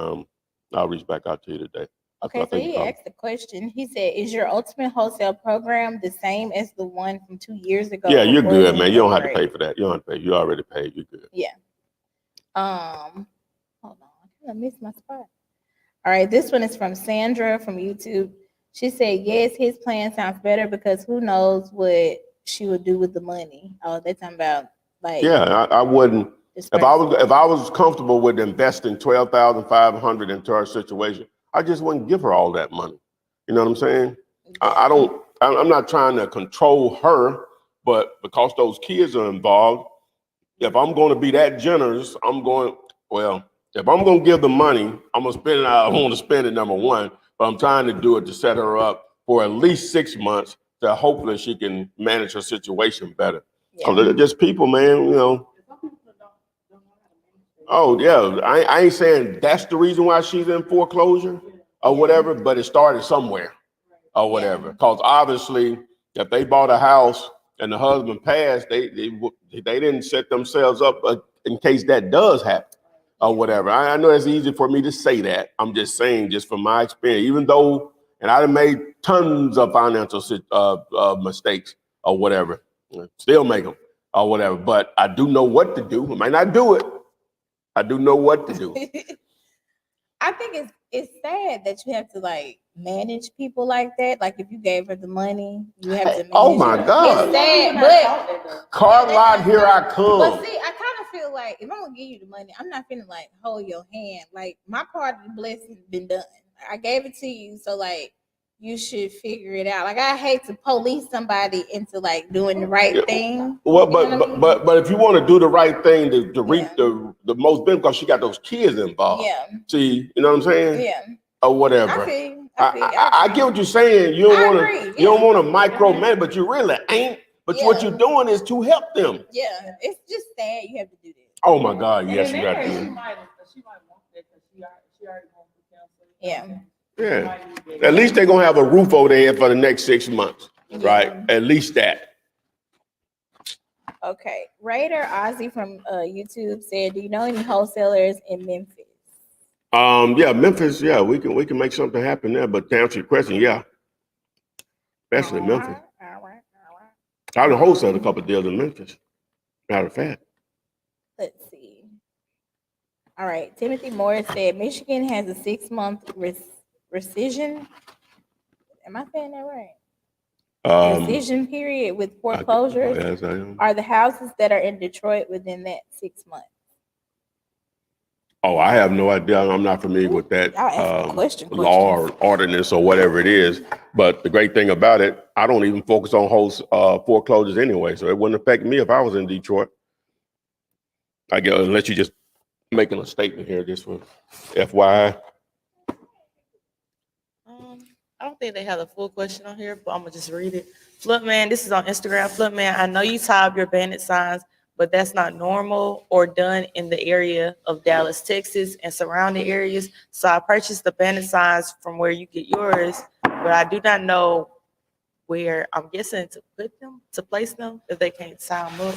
I'll reach back out to you today. Okay, so he asked the question. He said, is your ultimate wholesale program the same as the one from 2 years ago? Yeah, you're good, man. You don't have to pay for that. You don't have to pay. You already paid. You're good. Yeah. Hold on. I missed my spot. All right, this one is from Sandra from YouTube. She said, yes, his plan sounds better because who knows what she would do with the money. Oh, they're talking about like. Yeah, I wouldn't. If I was comfortable with investing $12,500 into her situation, I just wouldn't give her all that money. You know what I'm saying? I'm not trying to control her, but because those kids are involved, if I'm going to be that generous, if I'm going to give the money, I'm going to spend it. I want to spend it, number one, but I'm trying to do it to set her up for at least 6 months to hopefully she can manage her situation better. Yeah. They're just people, man, you know. Oh, yeah. I ain't saying that's the reason why she's in foreclosure or whatever, but it started somewhere or whatever. Because obviously, if they bought a house and the husband passed, they didn't set themselves up in case that does happen or whatever. I know it's easy for me to say that. I'm just saying, just from my experience, even though, and I've made tons of financial mistakes or whatever, still make them or whatever, but I do know what to do. I might not do it. I do know what to do. I think it's sad that you have to like manage people like that. Like if you gave her the money, you have to manage. Oh my God. It's sad, but car lot, here I come. But see, I kind of feel like if I'm gonna give you the money, I'm not finna like hold your hand. Like my part of the blessing been done. I gave it to you, so like you should figure it out. Like I hate to police somebody into like doing the right thing. Well, but if you want to do the right thing to reap the most benefit, because she got those kids involved. Yeah. See, you know what I'm saying? Yeah. Or whatever. I get what you're saying. You don't want to micromanage, but you really ain't. But what you're doing is to help them. Yeah. It's just sad you have to do that. Oh my God, yes, you got to do it. She might want that because she already wants to cancel. Yeah. Yeah. At least they're gonna have a roof over their head for the next 6 months, right? At least that. Okay. Raider Ozzy from YouTube said, "Do you know any wholesalers in Memphis?" Yeah, Memphis. Yeah, we can make something happen there. But to answer your question, yeah, especially Memphis. All right. I done wholesaled a couple of deals in Memphis. Matter of fact. Let's see. All right. Timothy Morris said Michigan has a 6-month rescission. Am I saying that right? Rescission period with foreclosures. Yes, I am. Are the houses that are in Detroit within that 6 months? Oh, I have no idea. I'm not familiar with that law or ordinance or whatever it is. But the great thing about it, I don't even focus on foreclosures anyway, so it wouldn't affect me if I was in Detroit. I guess unless you just making a statement here. This one, FYI. I don't think they have a full question on here, but I'm gonna just read it. Flipman, this is on Instagram. Flipman, I know you tie up your bandit signs, but that's not normal or done in the area of Dallas, Texas, and surrounding areas. So I purchased the bandit signs from where you get yours, but I do not know where. I'm guessing to put them, to place them, if they can't tie them up.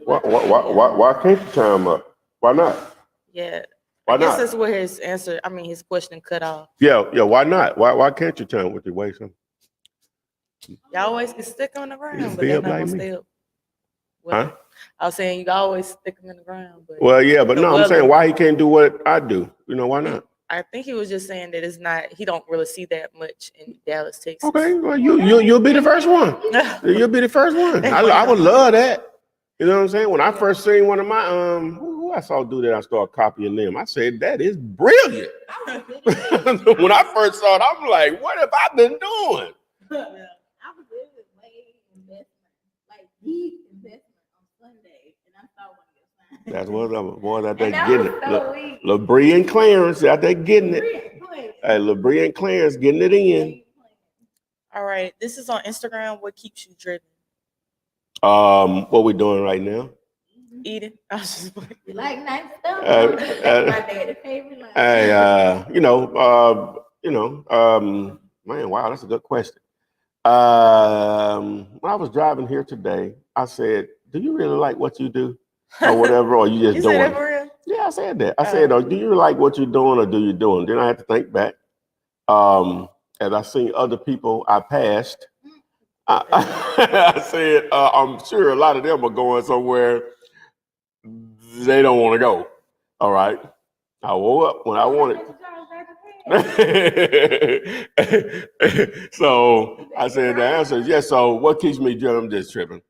Why can't you tie them up? Why not? Yeah, Why I guess not? that's where his answer. I mean, his question cut off. Yeah. Why not? Why can't you tie them with your waist? Y'all always can stick them in the ground, but Be they're up not like gonna me. stay up. Well, Huh? I was saying you always stick them in the ground, but Well, yeah, but the no, I'm weather- saying why he can't do what I do. You know, why not? I think he was just saying that it's not. He don't really see that much in Dallas, Texas. Okay, well, you'll be the first one. You'll be the first one. I would love that. You know what I'm saying? When I first seen one of my who I saw do that, I started copying them. I said, that is brilliant. When I first saw it, I'm like, what have I been doing? I was with Wade investment, like deep investment on Sunday, and I saw one of your signs. That's what I'm boys out there And that getting was it. so weak. LeBrie and Clarence out there getting it. Please. Hey, LeBrie and Clarence getting it in. All right, this is on Instagram. What keeps you driven? What we doing right now? Eating. I was just like, You like nice stuff? Uh, That's my daddy's favorite line. Hey, man, wow, that's a good question. When I was driving here today, I said, "Do you really like what you do, or whatever, or you just you doing said that it?" for real? Yeah, I said that. I said, "Oh, do you like what you're doing, or do you doing?" Then I had to think back. As I seen other people I passed, I said, "I'm sure a lot of them are going somewhere they don't want to go." All right. I woke up when I wanted. So I said the answer is yes. So what keeps me driven? I'm just tripping.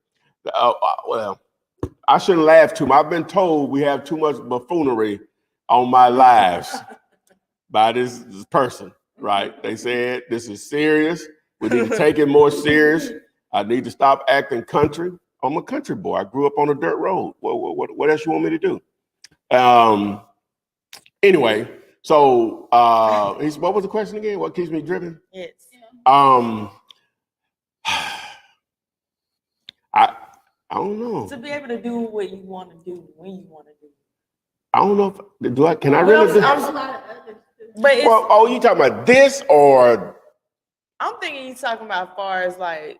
Well, I shouldn't laugh too much. I've been told we have too much buffoonery on my lives by this person, right? They said this is serious. We need to take it more serious. I need to stop acting country. I'm a country boy. I grew up on a dirt road. What else you want me to do? Anyway, so what was the question again? What keeps me driven? Yes. I don't know. To be able to do what you want to do when you want to do. I don't know if do I can I really do? But it's, Well, oh, you talking about this or I'm thinking you talking about as far as like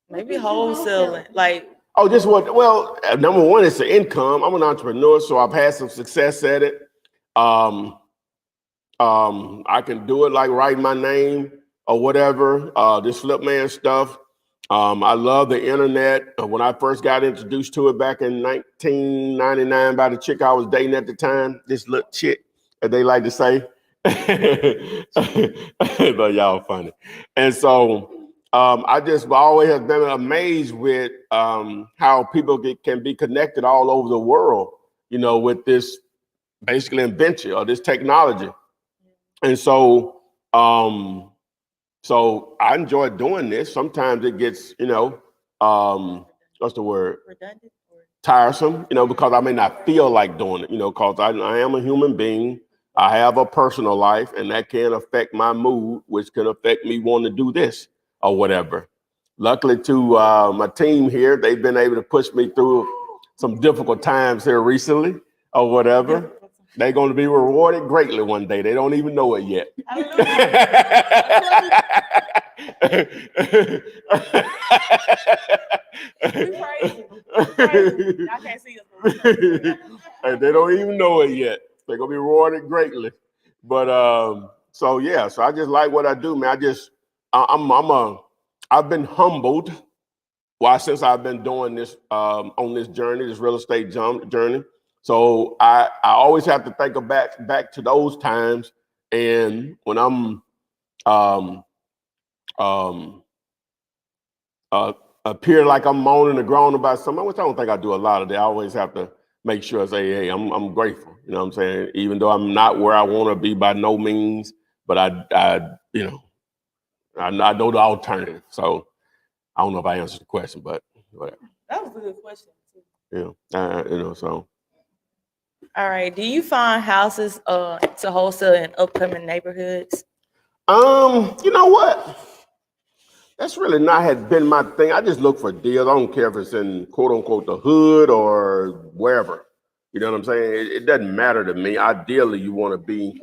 maybe wholesaling, like just what? Well, number one, it's the income. I'm an entrepreneur, so I've had some success at it. I can do it like write my name or whatever. This flip man stuff. I love the internet. When I first got introduced to it back in 1999 by the chick I was dating at the time, this little chick, as they like to say. But y'all funny. And so I just always have been amazed with how people can be connected all over the world, you know, with this basically invention or this technology. And so I enjoy doing this. Sometimes it gets, what's the word? redundant. Or Tiresome, because I may not feel like doing it, because I am a human being. I have a personal life, and that can affect my mood, which can affect me wanting to do this or whatever. Luckily to my team here, they've been able to push me through some difficult times here recently or whatever. They're going to be rewarded greatly one day. They don't even know it yet. I can't see us. And they don't even know it yet. They're going to be rewarded greatly. But so I just like what I do, man. I've been humbled since I've been doing this on this journey, this real estate journey. So I always have to think back to those times, and when I'm appear like I'm moaning and groaning about something, which I don't think I do a lot of that. I always have to make sure I say, hey, I'm grateful. You know what I'm saying? Even though I'm not where I want to be by no means, but I know the alternative. So I don't know if I answered the question, but whatever. That was a good question too. So. All right. Do you find houses to wholesale in upcoming neighborhoods? You know what? That's really not had been my thing. I just look for deals. I don't care if it's in quote unquote the hood or wherever. You know what I'm saying? It doesn't matter to me. Ideally, you want to be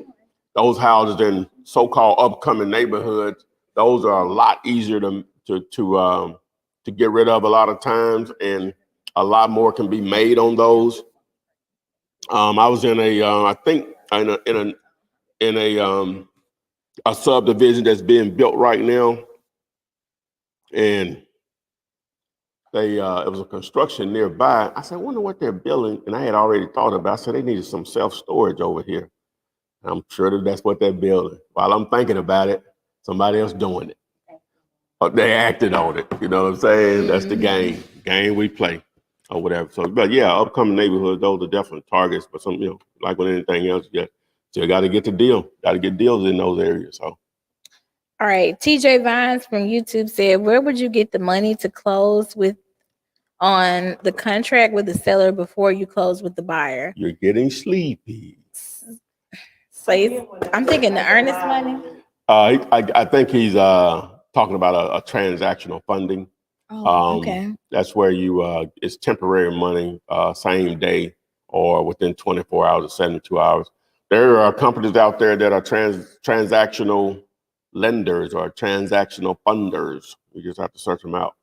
those houses in so-called upcoming neighborhoods. Those are a lot easier to get rid of a lot of times, and a lot more can be made on those. I was in I think a subdivision that's being built right now, and it was a construction nearby. I said, I wonder what they're building, and I had already thought about it. I said they needed some self-storage over here. I'm sure that's what they're building. While I'm thinking about it, somebody else doing it. They acted on it. You know what I'm saying? That's the game we play or whatever. So, but yeah, upcoming neighborhoods, those are definitely targets. But some, like with anything else, you got to get the deal. Got to get deals in those areas. So. All right. TJ Vines from YouTube said, where would you get the money to close with on the contract with the seller before you close with the buyer? You're getting sleepy. So I'm thinking the earnest money. I think he's talking about a transactional funding. Oh, okay. That's where it's temporary money, same day or within 24 hours or 72 hours. There are companies out there that are transactional lenders or transactional funders. You just have to search them out.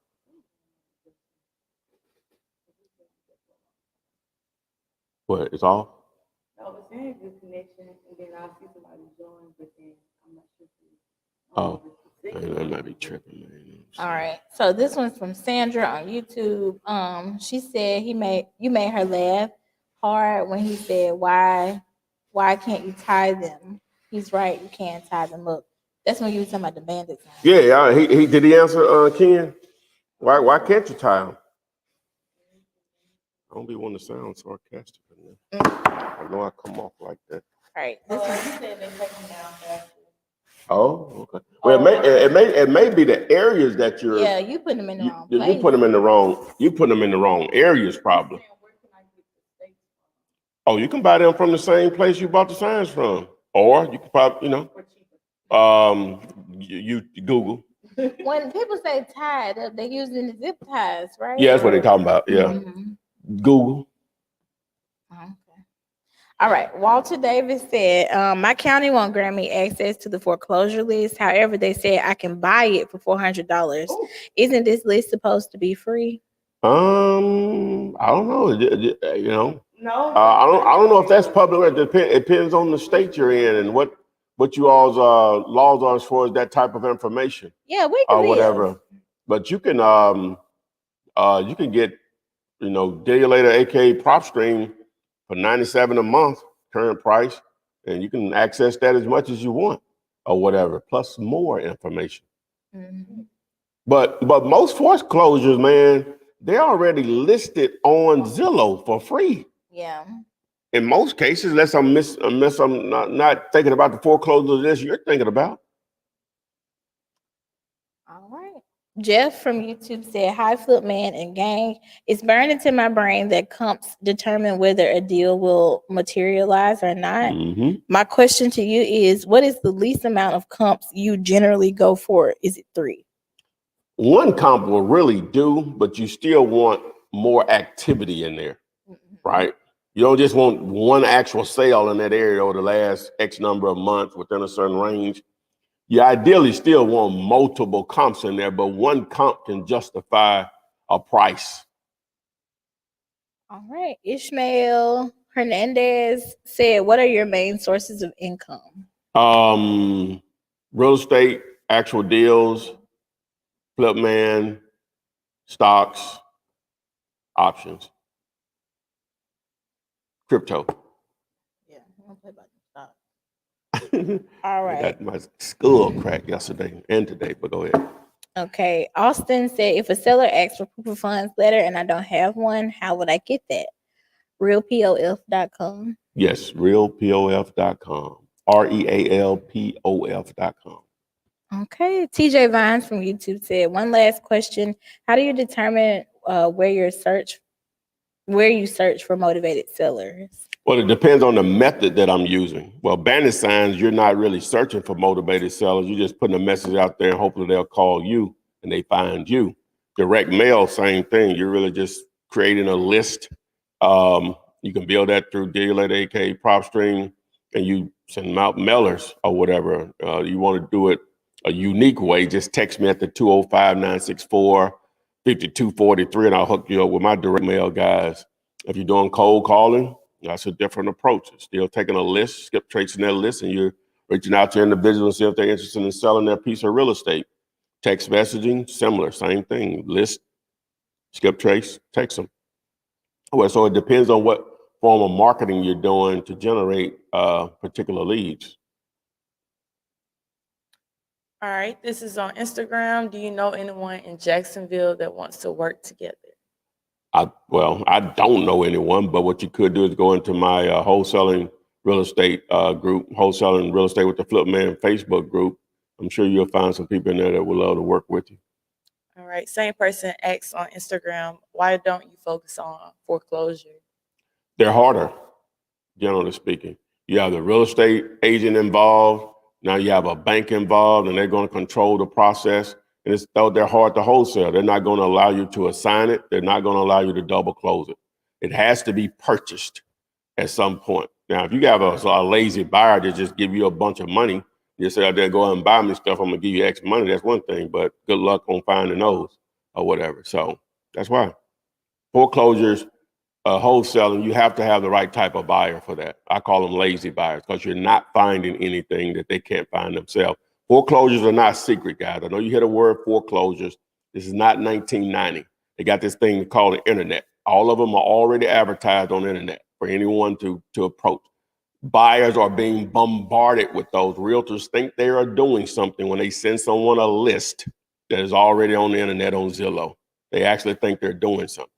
What, it's off? I was saying good connection, and then I see somebody join, but then I'm not sure. Oh, that might be tripping, man. All right. So this one's from Sandra on YouTube. She said you made her laugh hard when he said, why can't you tie them? He's right, you can't tie them. Look, that's when you were talking about the bandits. Yeah, he did he answer Ken? Why can't you tie him? I don't be wanting to sound sarcastic. I know I come off like that. All right. You said they take them down faster. Oh, okay. Well, it may be the areas that you're. Yeah, you put them in the wrong place. You put them in the wrong. You put them in the wrong areas, probably. Where can I get the steaks Oh, you can buy them from the same place you bought the signs from, or you can probably, for cheaper? you Google. When people say tied up, they're using the zip ties, right? Yeah, that's what they're talking about. Yeah, Mhm. Google. Okay. All right. Walter Davis said, my county won't grant me access to the foreclosure list. However, they said I can buy it for $400. Isn't this list supposed to be free? I don't know. You know, No. I don't know if that's public. It depends on the state you're in and what you all's laws are as far as that type of information. Yeah, we can Or whatever. But you can get, day later, aka prop stream for $97 a month, current price, and you can access that as much as you want or whatever, plus more information. Mm-hmm. But most foreclosures, man, they're already listed on Zillow for free. Yeah. In most cases, unless I'm not thinking about the foreclosure list you're thinking about. All right. Jeff from YouTube said, hi, Flip Man and gang. It's burned into my brain that comps determine whether a deal will materialize or not. Mm-hmm. My question to you is, what is the least amount of comps you generally go for? Is it 3? One comp will really do, but you still want more activity in there, right? You don't just want one actual sale in that area over the last X number of months within a certain range. You ideally still want multiple comps in there, but one comp can justify a price. All right. Ishmael Hernandez said, what are your main sources of income? Real estate, actual deals, flip man, stocks, options, crypto. Yeah, I don't play about the stock. All right. I got my skull cracked yesterday and today, but go ahead. Okay. Austin said, if a seller asks for proof of funds letter and I don't have one, how would I get that? Realpof.com. Yes, realpof.com. REALPOF.com. Okay. TJ Vines from YouTube said, one last question. How do you determine where you search for motivated sellers? Well, it depends on the method that I'm using. Well, bandit signs, you're not really searching for motivated sellers. You're just putting a message out there and hopefully they'll call you and they find you. Direct mail, same thing. You're really just creating a list. You can build that through Dealer, aka PropStream, and you send them out mailers or whatever. You want to do it a unique way, just text me at the 205-964-5243 and I'll hook you up with my direct mail guys. If you're doing cold calling, that's a different approach. It's still taking a list, skip tracing that list, and you're reaching out to individuals and see if they're interested in selling their piece of real estate. Text messaging, similar, same thing. List, skip trace, text them. Well, so it depends on what form of marketing you're doing to generate particular leads. All right, this is on Instagram. Do you know anyone in Jacksonville that wants to work together? I don't know anyone, but what you could do is go into my wholesaling real estate group, Wholesaling Real Estate with the Flip Man Facebook group. I'm sure you'll find some people in there that would love to work with you. All right, same person asks on Instagram, why don't you focus on foreclosure? They're harder, generally speaking. You have the real estate agent involved. Now you have a bank involved, and they're going to control the process. And they're hard to wholesale. They're not going to allow you to assign it. They're not going to allow you to double close it. It has to be purchased at some point. Now, if you have a lazy buyer that just give you a bunch of money, you say, "Oh, go ahead and buy me stuff. I'm gonna give you X money." That's one thing, but good luck on finding those or whatever. So that's why foreclosures, wholesaling, you have to have the right type of buyer for that. I call them lazy buyers because you're not finding anything that they can't find themselves. Foreclosures are not secret, guys. I know you hear the word foreclosures. This is not 1990. They got this thing called the internet. All of them are already advertised on the internet for anyone to approach. Buyers are being bombarded with those. Realtors think they are doing something when they send someone a list that is already on the internet on Zillow. They actually think they're doing something.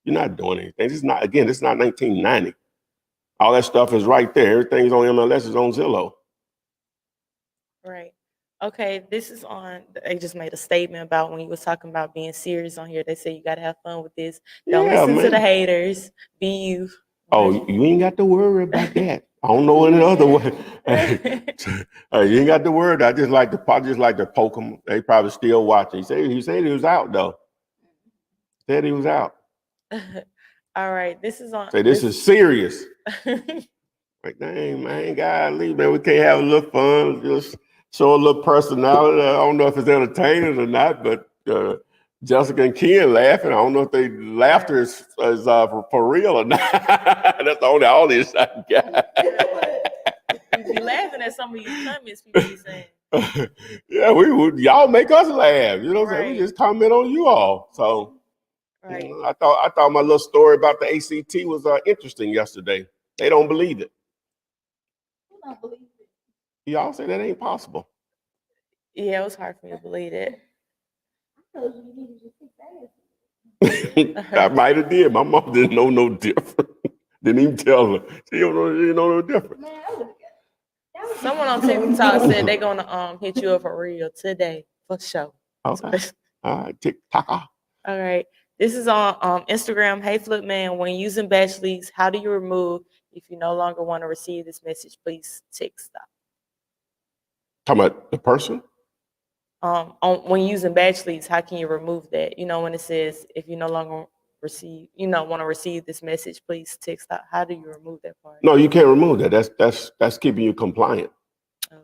You're not doing anything. This is not 1990. All that stuff is right there. Everything's on MLS, is on Zillow. Right. Okay, this is on, they just made a statement about when you was talking about being serious on here. They say you got to have fun with this. Don't Yeah, listen to the man. haters. Be you. Oh, you ain't got to worry about that. I don't know any other way. You ain't got to worry. I just like to poke them. They probably still watching. He said he was out though. Said he was out. All right, this is on. Say this is serious. Like, dang, man, golly, man, we can't have a little fun, just show a little personality. I don't know if it's entertaining or not, but Jessica and Ken laughing. I don't know if they laughter is for real or not. That's the only audience I got. You be laughing at some of these comments people be saying. Yeah, y'all make us laugh. You know what I'm saying? We Right. just comment on you all. So Right. I thought my little story about the ACT was interesting yesterday. They don't believe it. I don't believe it. Y'all say that ain't possible. Yeah, it was hard for me to believe it. I told you you needed to sit fast. I might have did. My mom didn't know no different. Didn't even tell her. She didn't know no different. Man, I would've got- Someone on TikTok said they're gonna hit you up for real today for sure. Okay. All right, TikTok. All right. This is on Instagram. Hey, Flipman, when using batch leads, how do you remove if you no longer want to receive this message? Please tick stop. Talking about the person? When using batch leads, how can you remove that? You know, when it says if you no longer want to receive this message, please tick stop. How do you remove that part? No, you can't remove that. That's keeping you compliant. Okay.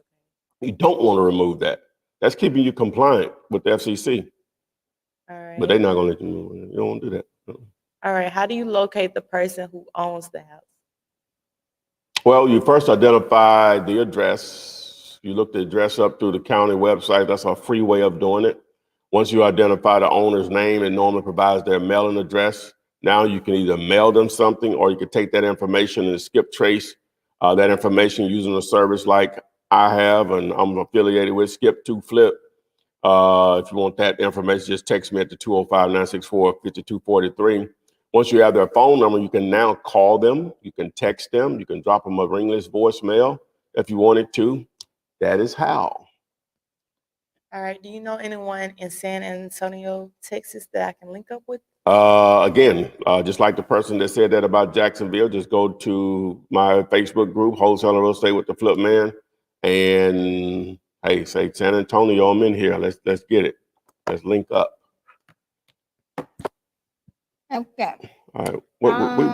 You don't want to remove that. That's keeping you compliant with the FCC. All right. But they're not going to let you move it. You don't want to do that. No. All right. How do you locate the person who owns the house? Well, you first identify the address. You look the address up through the county website. That's a free way of doing it. Once you identify the owner's name, it normally provides their mailing address. Now you can either mail them something or you can take that information and skip trace that information using a service like I have and I'm affiliated with, Skip2Flip. If you want that information, just text me at the 205-964-5243. Once you have their phone number, you can now call them, you can text them, you can drop them a ringless voicemail if you wanted to. That is how. All right. Do you know anyone in San Antonio, Texas that I can link up with Again, just like the person that said that about Jacksonville, just go to my Facebook group, Wholesale Real Estate with the Flip Man, and hey, say San Antonio, I'm in here. Let's get it. Let's link up. Okay. All right. Yeah, we've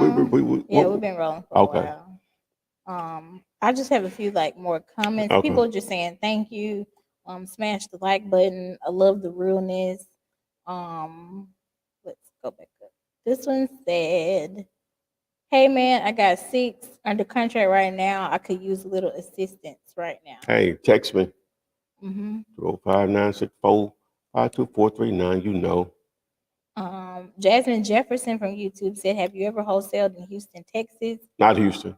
been rolling for Okay. a while. I just have a few like more comments. Okay. People just saying thank you. Smash the like button. I love the realness. Let's go back up. This one said, "Hey man, I got 6 under contract right now. I could use a little assistance right now." Hey, text me. Mm-hmm. 205-964-52439. You know. Jasmine Jefferson from YouTube said, "Have you ever wholesaled in Houston, Texas? Not Houston.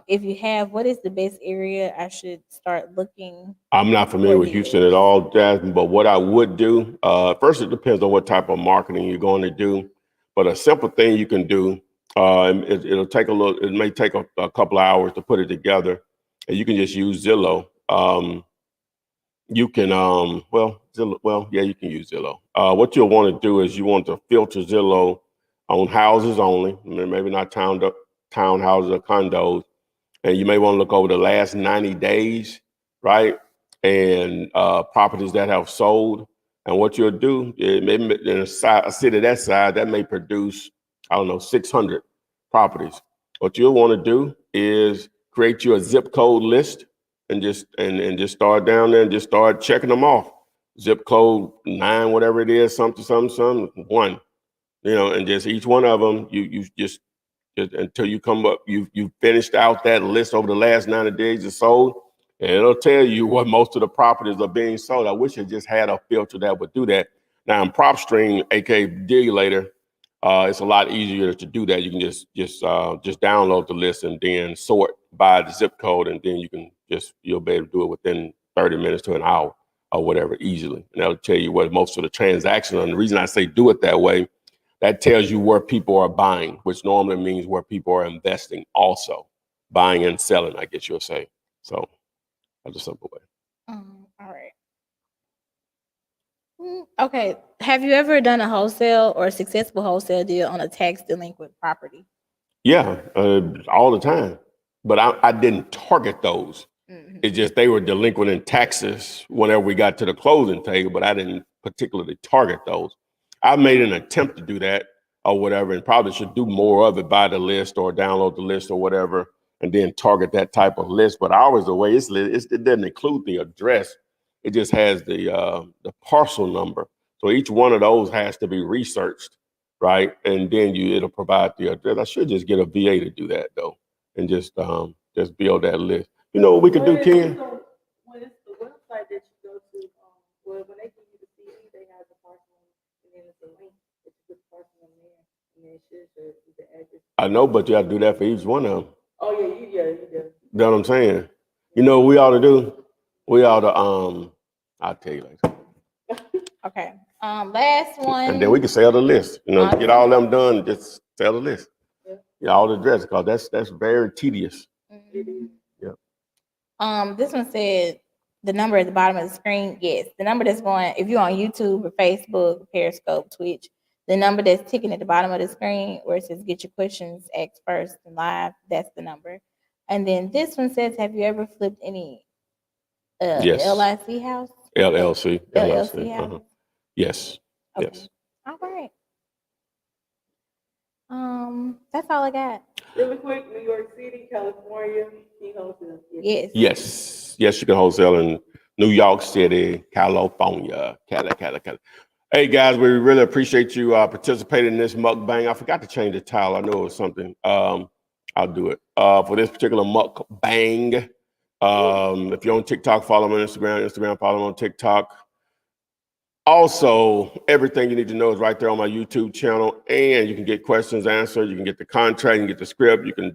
If you have, what is the best area I should start looking?" I'm not familiar with Houston at all, Jasmine, but what I would do, first, it depends on what type of marketing you're going to do. But a simple thing you can do, it'll take it may take a couple of hours to put it together, and you can just use Zillow. You can, Zillow, yeah, you can use Zillow. What you'll want to do is you want to filter Zillow on houses only, maybe not townhouses or condos. And you may want to look over the last 90 days, right? And properties that have sold. And what you'll do, maybe in a city that size, that may produce, 600 properties. What you'll want to do is create you a zip code list and just start down there and just start checking them off. Zip code 9, whatever it is, something, 1. And just each one of them, you just until you come up, you finished out that list over the last 90 days or sold, and it'll tell you what most of the properties are being sold. I wish it just had a filter that would do that. Now in PropStream, aka Dealulator, it's a lot easier to do that. You can just download the list and then sort by the zip code, and then you'll be able to do it within 30 minutes to an hour or whatever easily. And that'll tell you what most of the transactions are. And the reason I say do it that way, that tells you where people are buying, which normally means where people are investing also. Buying and selling, I guess you'll say. So that's a simple way. All right. Okay. Have you ever done a wholesale or a successful wholesale deal on a tax delinquent property? Yeah, all the time. But I didn't target those. Mhm. It's just they were delinquent in taxes whenever we got to the closing table, but I didn't particularly target those. I made an attempt to do that or whatever, and probably should do more of it, buy the list or download the list or whatever, and then target that type of list. But ours, the way it doesn't include the address. It just has the parcel number. So each one of those has to be researched, right? And then it'll provide the address. I should just get a VA to do that though, and just build that list. You know what we could do, Ken? When it's the website that you go to, when they give you the CD, they have the parcel, and then it's a link that you put the parcel in there, and then it should show you the address. I know, but you have to do that for each one of them. Oh yeah, you do. You know what I'm saying? You know what we ought to do? We ought to I'll tell you later. Okay. Last one. And then we can sell the list. Get all them done, and just sell the list. Yeah, all the address, because that's very tedious. Mhm. Yep. This one said the number at the bottom of the screen. Yes, the number that's going, if you're on YouTube or Facebook, Periscope, Twitch, the number that's ticking at the bottom of the screen where it says "Get your questions asked first and live." That's the number. And then this one says, "Have you ever flipped any Yes. LIC house?" LLC. LLC house. Yes. Okay. Yes. All right. That's all I got. Really quick, New York City, California, King Wholesale. Yes. Yes, you can wholesale in New York City, California, Cali. Hey guys, we really appreciate you participating in this mukbang. I forgot to change the title. I know it was something. I'll do it for this particular mukbang. If you're on TikTok, follow me on Instagram, follow me on TikTok. Also, everything you need to know is right there on my YouTube channel, and you can get questions answered. You can get the contract, you can get the script. You can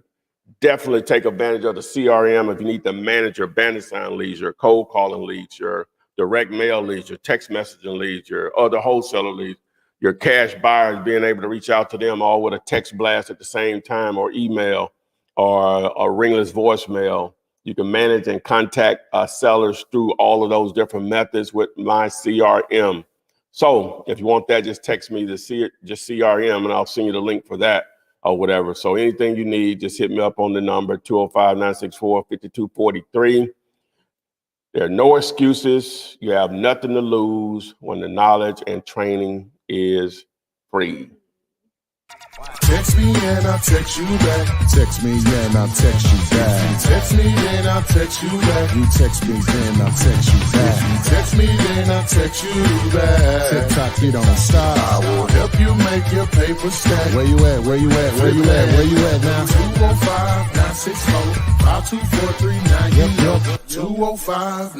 definitely take advantage of the CRM if you need to manage your bandit sign leads, your cold calling leads, your direct mail leads, your text messaging leads, your other wholesaler leads, your cash buyers, being able to reach out to them all with a text blast at the same time, or email, or a ringless voicemail. You can manage and contact sellers through all of those different methods with my CRM. So if you want that, just text me just CRM, and I'll send you the link for that or whatever. So anything you need, just hit me up on the number 205-964-5243. There are no excuses. You have nothing to lose when the knowledge and training is free. Text me and I'll text you back. Text me, and I'll text you back. Text me and I'll text you back. You text me, then I'll text you back. Text me and I'll text you back. TikTok, you don't stop. I will help you make your paper stack. Where you at? Where you at? Where you at? Where you at now? 205-964-5243. Now you know 205